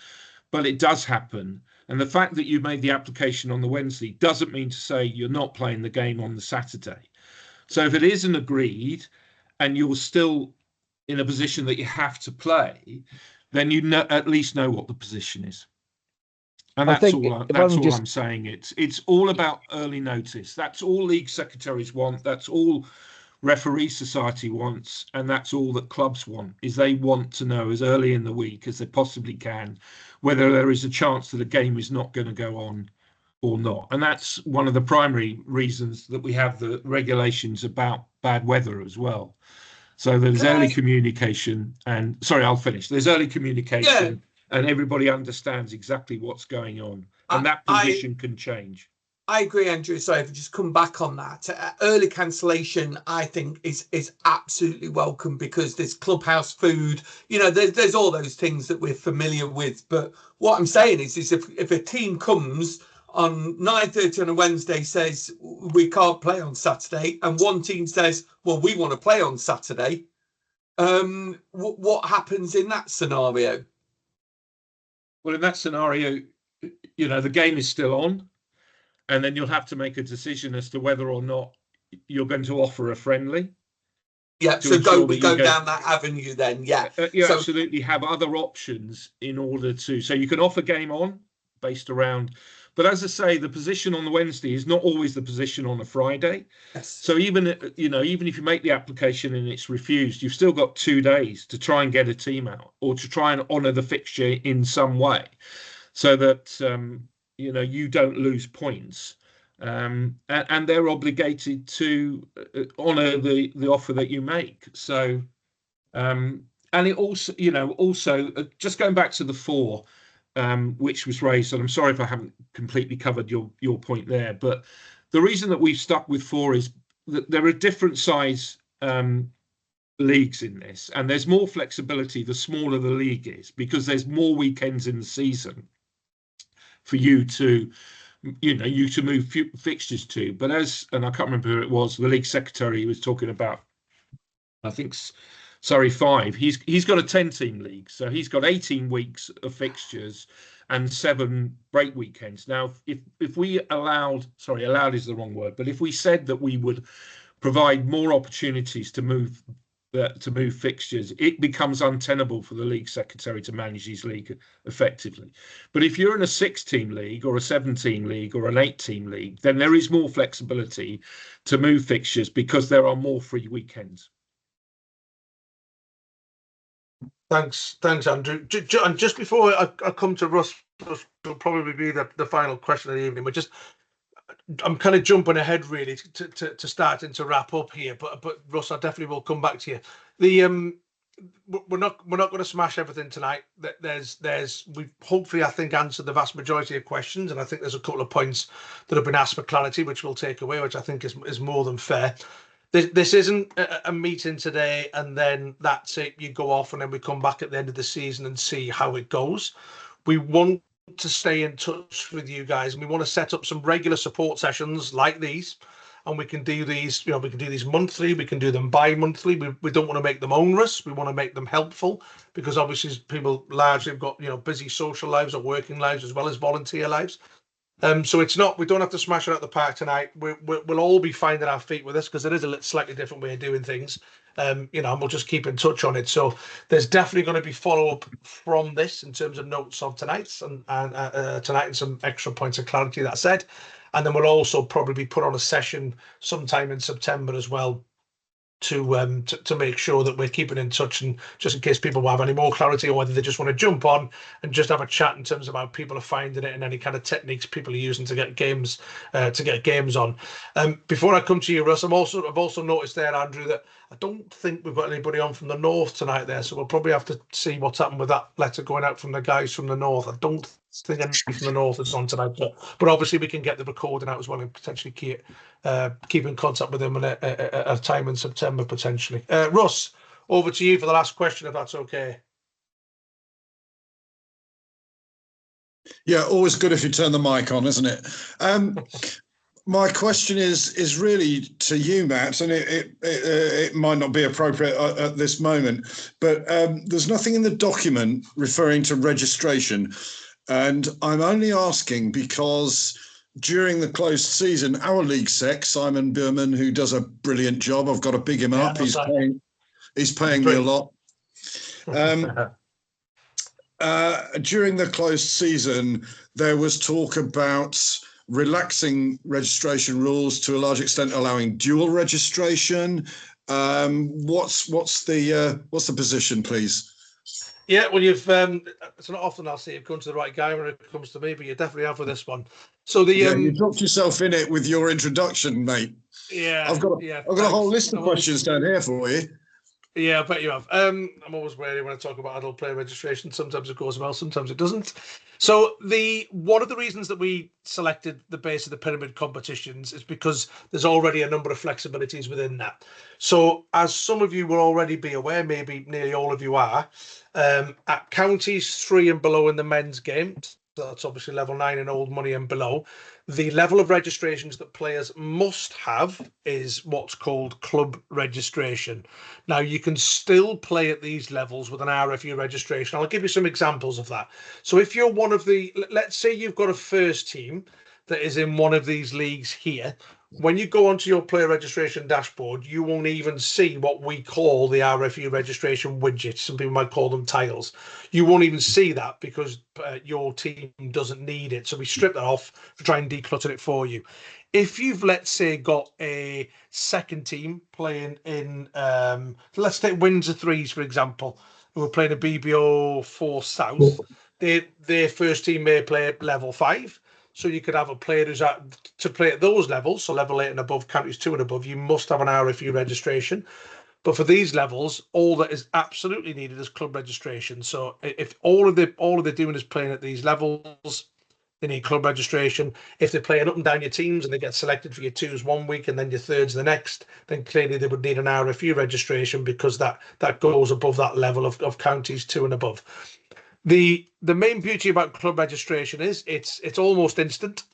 [SPEAKER 3] but it does happen. And the fact that you made the application on the Wednesday doesn't mean to say you're not playing the game on the Saturday. So if it isn't agreed and you're still in a position that you have to play, then you at least know what the position is. And that's all I'm saying. It's all about early notice. That's all league secretaries want. That's all referee society wants, and that's all that clubs want, is they want to know as early in the week as they possibly can whether there is a chance that a game is not going to go on or not. And that's one of the primary reasons that we have the regulations about bad weather as well. So there's early communication, and sorry, I'll finish. There's early communication, and everybody understands exactly what's going on, and that position can change.
[SPEAKER 13] I agree, Andrew. Sorry, if I just come back on that. Early cancellation, I think, is absolutely welcome because there's clubhouse food. There's all those things that we're familiar with. But what I'm saying is if a team comes on 9:30 on a Wednesday, says we can't play on Saturday, and one team says, well, we want to play on Saturday, what happens in that scenario?
[SPEAKER 3] Well, in that scenario, the game is still on. And then you'll have to make a decision as to whether or not you're going to offer a friendly.
[SPEAKER 13] Yeah, so go down that avenue then, yeah.
[SPEAKER 3] You absolutely have other options in order to... So you can offer game on based around... But as I say, the position on the Wednesday is not always the position on a Friday.
[SPEAKER 13] Yes.
[SPEAKER 3] So even if you make the application and it's refused, you've still got 2 days to try and get a team out or to try and honour the fixture in some way so that... you don't lose points, and they're obligated to honour the offer that you make. So, and it also, just going back to the 4, which was raised, and I'm sorry if I haven't completely covered your point there, but the reason that we've stuck with 4 is that there are different size leagues in this, and there's more flexibility the smaller the league is, because there's more weekends in the season for you to move fixtures to. But and I can't remember who it was, the league secretary was talking about, I think Surrey 5, he's got a 10-team league, so he's got 18 weeks of fixtures and 7 break weekends. Now, if we allowed is the wrong word, but if we said that we would provide more opportunities to move fixtures, it becomes untenable for the league secretary to manage his league effectively. But if you're in a 6-team league or a 7-team league or an 8-team league, then there is more flexibility to move fixtures because there are more free weekends.
[SPEAKER 1] Thanks, Andrew. And just before I come to Russ, will probably be the final question of the evening. I'm kind of jumping ahead really to starting to wrap up here, but Russ, I definitely will come back to you. We're not going to smash everything tonight. We've hopefully, I think, answered the vast majority of questions, and I think there's a couple of points that have been asked for clarity, which we'll take away, which I think is more than fair. This isn't a meeting today and then that's it. You go off and then we come back at the end of the season and see how it goes. We want to stay in touch with you guys, and we want to set up some regular support sessions like these, and we can do these monthly, we can do them bi-monthly. We don't want to make them onerous, we want to make them helpful, because obviously people largely have got busy social lives or working lives as well as volunteer lives. So it's not, we don't have to smash it out the park tonight. We'll all be finding our feet with this because it is a slightly different way of doing things. And we'll just keep in touch on it. So there's definitely going to be follow-up from this in terms of notes of tonight's and tonight and some extra points of clarity that I said. And then we'll also probably put on a session sometime in September as well to make sure that we're keeping in touch, and just in case people will have any more clarity or whether they just want to jump on and just have a chat in terms of how people are finding it and any kind of techniques people are using to get games on. Before I come to you, Russ, I've also noticed there, Andrew, that I don't think we've got anybody on from the north tonight there, so we'll probably have to see what's happened with that letter going out from the guys from the north. I don't think anybody from the north is on tonight, but obviously we can get the recording out as well and potentially keep in contact with them at a time in September potentially. Russ, over to you for the last question, if that's okay.
[SPEAKER 11] Yeah, always good if you turn the mic on, isn't it? My question is really to you, Matt, and it might not be appropriate at this moment, but there's nothing in the document referring to registration. And I'm only asking because during the closed season, our league sec, Simon Berman, who does a brilliant job, I've got to big him up. He's paying me a lot. During the closed season, there was talk about relaxing registration rules to a large extent, allowing dual registration. What's the position, please?
[SPEAKER 1] Yeah, well, it's not often I'll say you've come to the right guy when it comes to me, but you definitely have with this one. So you
[SPEAKER 11] dropped yourself in it with your introduction, mate.
[SPEAKER 1] Yeah,
[SPEAKER 11] I've got a whole list of questions down here for you.
[SPEAKER 1] Yeah, I bet you have. I'm always wary when I talk about adult player registration. Sometimes it goes well, sometimes it doesn't. So one of the reasons that we selected the base of the pyramid competitions is because there's already a number of flexibilities within that. So as some of you will already be aware, maybe nearly all of you are, at counties 3 and below in the men's game, so that's obviously level 9 in old money and below, the level of registrations that players must have is what's called club registration. Now, you can still play at these levels with an RFU registration. I'll give you some examples of that. So if you're let's say you've got a first team that is in one of these leagues here, when you go onto your player registration dashboard, you won't even see what we call the RFU registration widget. Some people might call them tiles. You won't even see that because your team doesn't need it. So we strip that off to try and declutter it for you. If you've, let's say, got a second team playing in, let's take Windsor Threes, for example, who are playing a BBO 4 South, their first team may play at level 5. So you could have a player who's to play at those levels, so level 8 and above, counties 2 and above, you must have an RFU registration. But for these levels, all that is absolutely needed is club registration. So if all they're doing is playing at these levels, they need club registration. If they're playing up and down your teams and they get selected for your 2s 1 week and then your 3rds the next, then clearly they would need an RFU registration because that goes above that level of counties 2 and above. The main beauty about club registration is it's almost instant.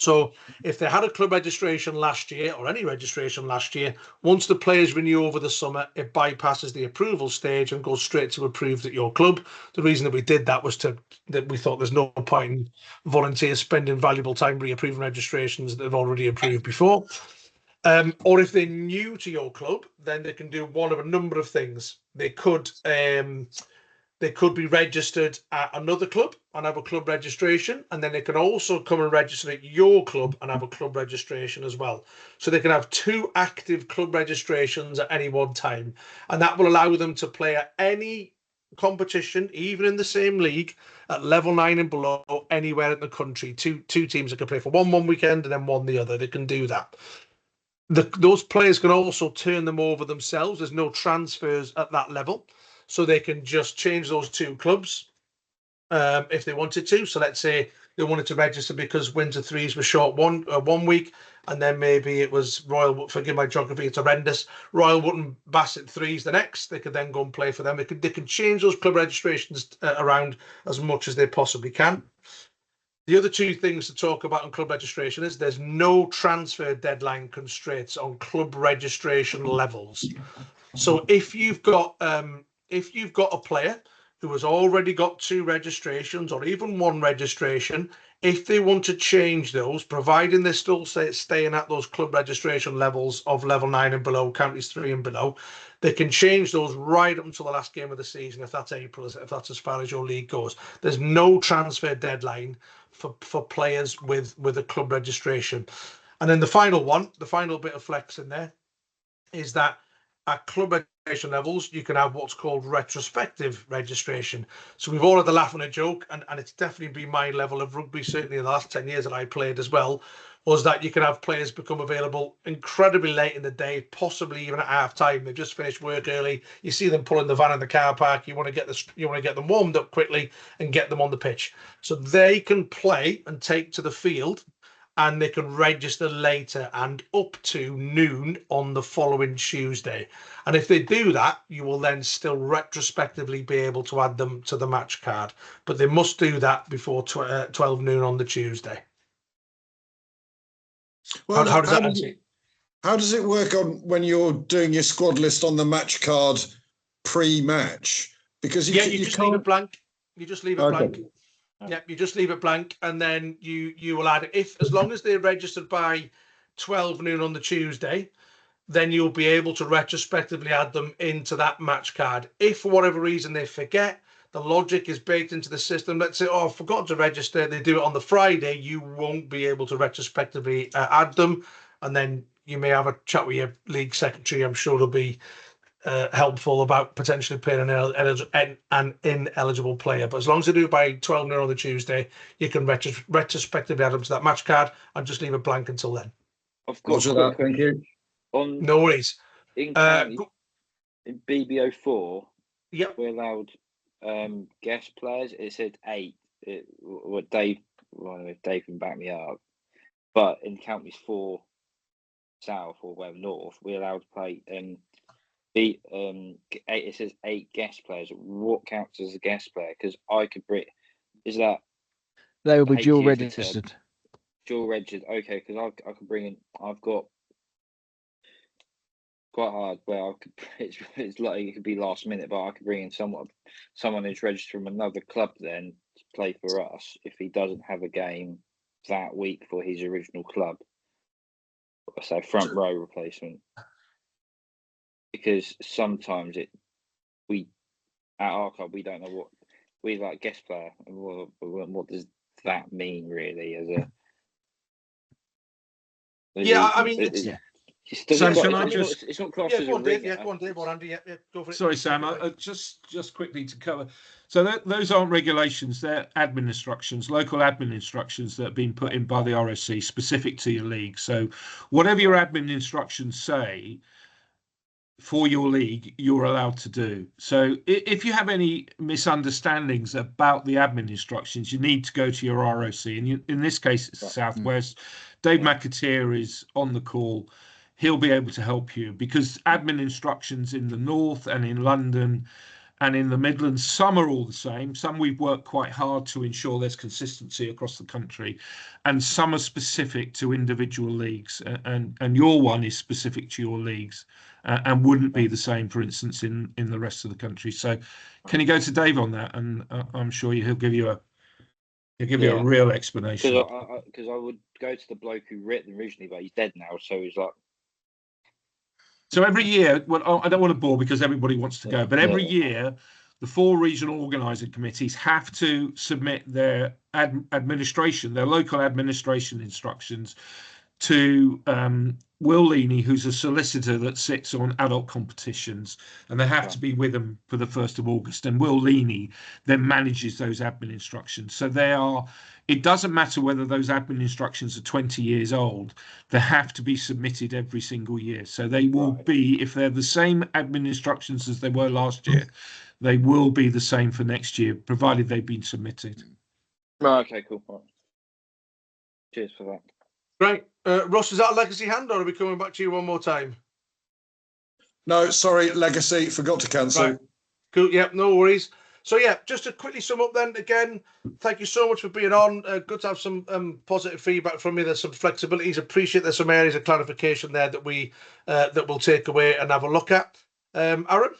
[SPEAKER 1] So if they had a club registration last year or any registration last year, once the players renew over the summer, it bypasses the approval stage and goes straight to approved at your club. The reason that we did that was that we thought there's no point in volunteers spending valuable time reapproving registrations that they've already approved before. Or if they're new to your club, then they can do one of a number of things. They could be registered at another club and have a club registration, and then they can also come and register at your club and have a club registration as well. So they can have 2 active club registrations at any one time, and that will allow them to play at any competition, even in the same league, at level 9 and below, anywhere in the country. Two teams that can play for one weekend and then one the other. They can do that. Those players can also turn them over themselves. There's no transfers at that level. So they can just change those 2 clubs if they wanted to. So let's say they wanted to register because Windsor Threes was short 1 week, and then maybe it was Royal, forgive my geography, it's horrendous, Royal Wootton Bassett Threes the next. They could then go and play for them. They can change those club registrations around as much as they possibly can. The other 2 things to talk about on club registration is there's no transfer deadline constraints on club registration levels. So if you've got a player who has already got 2 registrations or even 1 registration, if they want to change those, providing they're still staying at those club registration levels of level 9 and below, counties 3 and below, they can change those right up until the last game of the season, if that's April, if that's as far as your league goes. There's no transfer deadline for players with a club registration. And then the final one, the final bit of flex in there, is that at club registration levels, you can have what's called retrospective registration. So we've all had the laugh and a joke, and it's definitely been my level of rugby, certainly in the last 10 years that I played as well, was that you can have players become available incredibly late in the day, possibly even at half time. They've just finished work early. You see them pulling the van in the car park. You want to get them warmed up quickly and get them on the pitch. So they can play and take to the field, and they can register later and up to noon on the following Tuesday. And if they do that, you will then still retrospectively be able to add them to the match card. But they must do that before 12 noon on the Tuesday.
[SPEAKER 11] Well,
[SPEAKER 1] how does that answer?
[SPEAKER 11] How does it work on when you're doing your squad list on the match card pre-match? Because you
[SPEAKER 1] just leave it blank. You just leave it blank. Yeah, you just leave it blank, and then you will add it. As long as they're registered by 12 noon on the Tuesday, then you'll be able to retrospectively add them into that match card. If for whatever reason they forget, the logic is baked into the system. Let's say, I forgot to register. They do it on the Friday. You won't be able to retrospectively add them, and then you may have a chat with your league secretary. I'm sure it'll be helpful about potentially paying an ineligible player. But as long as they do it by 12 noon on the Tuesday, you can retrospectively add them to that match card and just leave it blank until then.
[SPEAKER 6] I've got
[SPEAKER 11] that. Thank you.
[SPEAKER 1] No worries.
[SPEAKER 6] In BBO 4,
[SPEAKER 1] yep,
[SPEAKER 6] we allowed guest players. It said 8. Dave can back me up. But in counties 4 south or north, we're allowed to play it says 8 guest players. What counts as a guest player? Because I could bring. Is that
[SPEAKER 5] they will be dual registered?
[SPEAKER 6] Dual registered. Okay, because I could bring in. I've got quite hard. Well, it's like it could be last minute, but I could bring in someone who's registered from another club then to play for us if he doesn't have a game that week for his original club. So front row replacement. Because sometimes at our club we don't know what we like guest player. What does that mean really? As a it's not classed as a ring.
[SPEAKER 1] Go on, Dave, or Andy. Yeah, go for it.
[SPEAKER 3] Sorry, Sam. Just quickly to cover. So those aren't regulations; they're admin instructions, local admin instructions that have been put in by the RSC specific to your league. So whatever your admin instructions say for your league, you're allowed to do. So if you have any misunderstandings about the admin instructions, you need to go to your ROC. And in this case, it's Southwest. Dave McAteer is on the call. He'll be able to help you because admin instructions in the North and in London and in the Midlands, some are all the same. Some we've worked quite hard to ensure there's consistency across the country, and some are specific to individual leagues. And your one is specific to your leagues and wouldn't be the same, for instance, in the rest of the country. So can you go to Dave on that? And I'm sure he'll give you a real explanation.
[SPEAKER 6] Because I would go to the bloke who wrote them originally, but he's dead now. So he's like.
[SPEAKER 3] So every year, well, I don't want to bore because everybody wants to go, but every year, the 4 regional organising committees have to submit their administration, their local administration instructions to Will Leaney, who's a solicitor that sits on adult competitions, and they have to be with them for the 1st of August. And Will Leaney then manages those admin instructions. So it doesn't matter whether those admin instructions are 20 years old, they have to be submitted every single year. So they will be, if they're the same admin instructions as they were last year, they will be the same for next year, provided they've been submitted.
[SPEAKER 6] Right, okay, cool. Right. Cheers for that.
[SPEAKER 1] Great. Ross, is that a legacy hand, or are we coming back to you one more time?
[SPEAKER 11] No, sorry, legacy. Forgot to cancel.
[SPEAKER 1] Right. Cool. Yeah, no worries. So yeah, just to quickly sum up then, again, thank you so much for being on. Good to have some positive feedback from you. There's some flexibilities. Appreciate there's some areas of clarification there that we'll take away and have a look at. Aaron?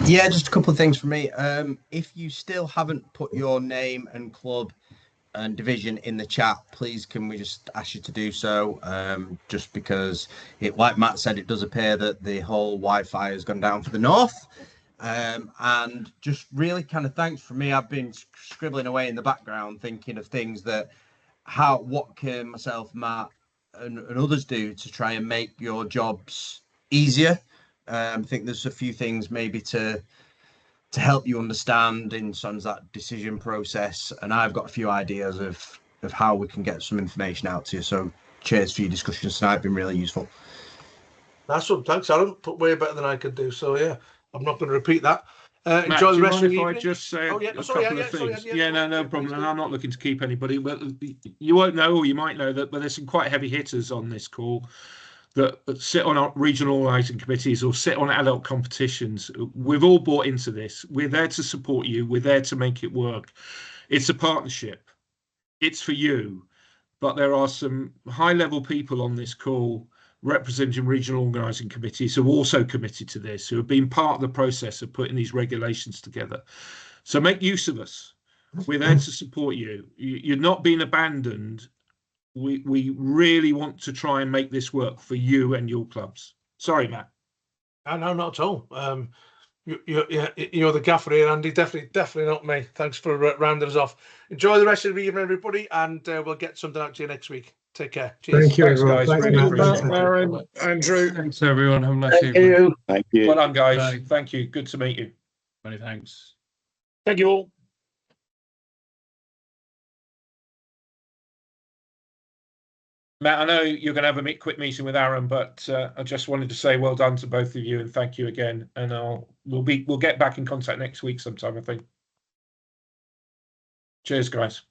[SPEAKER 2] Yeah, just a couple of things from me. If you still haven't put your name and club and division in the chat, please can we just ask you to do so? Just because like Matt said, it does appear that the whole Wi-Fi has gone down for the north. And just really kind of thanks for me. I've been scribbling away in the background, thinking of things that what can myself, Matt, and others do to try and make your jobs easier. I think there's a few things maybe to help you understand in some of that decision process, and I've got a few ideas of how we can get some information out to you. So cheers for your discussions tonight, been really useful.
[SPEAKER 1] Nice one, thanks Aaron, put way better than I could do, so yeah, I'm not going to repeat that.
[SPEAKER 3] Matt,
[SPEAKER 1] Enjoy the rest of the
[SPEAKER 3] if
[SPEAKER 1] evening.
[SPEAKER 3] I just say
[SPEAKER 1] a
[SPEAKER 3] couple of things? No problem. And I'm not looking to keep anybody, but you won't know, or you might know that, but there's some quite heavy hitters on this call that sit on our regional organising committees or sit on adult competitions. We've all bought into this. We're there to support you. We're there to make it work. It's a partnership. It's for you. But there are some high-level people on this call representing regional organising committees who are also committed to this, who have been part of the process of putting these regulations together. So make use of us. We're there to support you. You're not being abandoned. We really want to try and make this work for you and your clubs. Sorry, Matt.
[SPEAKER 1] No, not at all. You're the gaffer here, Andy. Definitely not me. Thanks for rounding us off. Enjoy the rest of the evening, everybody, and we'll get something out to you next week. Take care. Cheers.
[SPEAKER 4] Thank you,
[SPEAKER 3] Thanks,
[SPEAKER 4] everyone.
[SPEAKER 3] guys.
[SPEAKER 4] Thanks,
[SPEAKER 3] Really
[SPEAKER 4] Matt.
[SPEAKER 3] appreciate it.
[SPEAKER 11] Aaron, Andrew.
[SPEAKER 8] Thanks, everyone. Have a nice
[SPEAKER 6] Thank
[SPEAKER 8] evening.
[SPEAKER 6] you.
[SPEAKER 14] Thank you.
[SPEAKER 3] Well done, guys.
[SPEAKER 8] Bye.
[SPEAKER 3] Thank you. Good to meet you.
[SPEAKER 7] Many thanks.
[SPEAKER 12] Thank you all.
[SPEAKER 3] Matt, I know you're going to have a quick meeting with Aaron, but I just wanted to say well done to both of you and thank you again. And we'll get back in contact next week sometime, I think. Cheers, guys.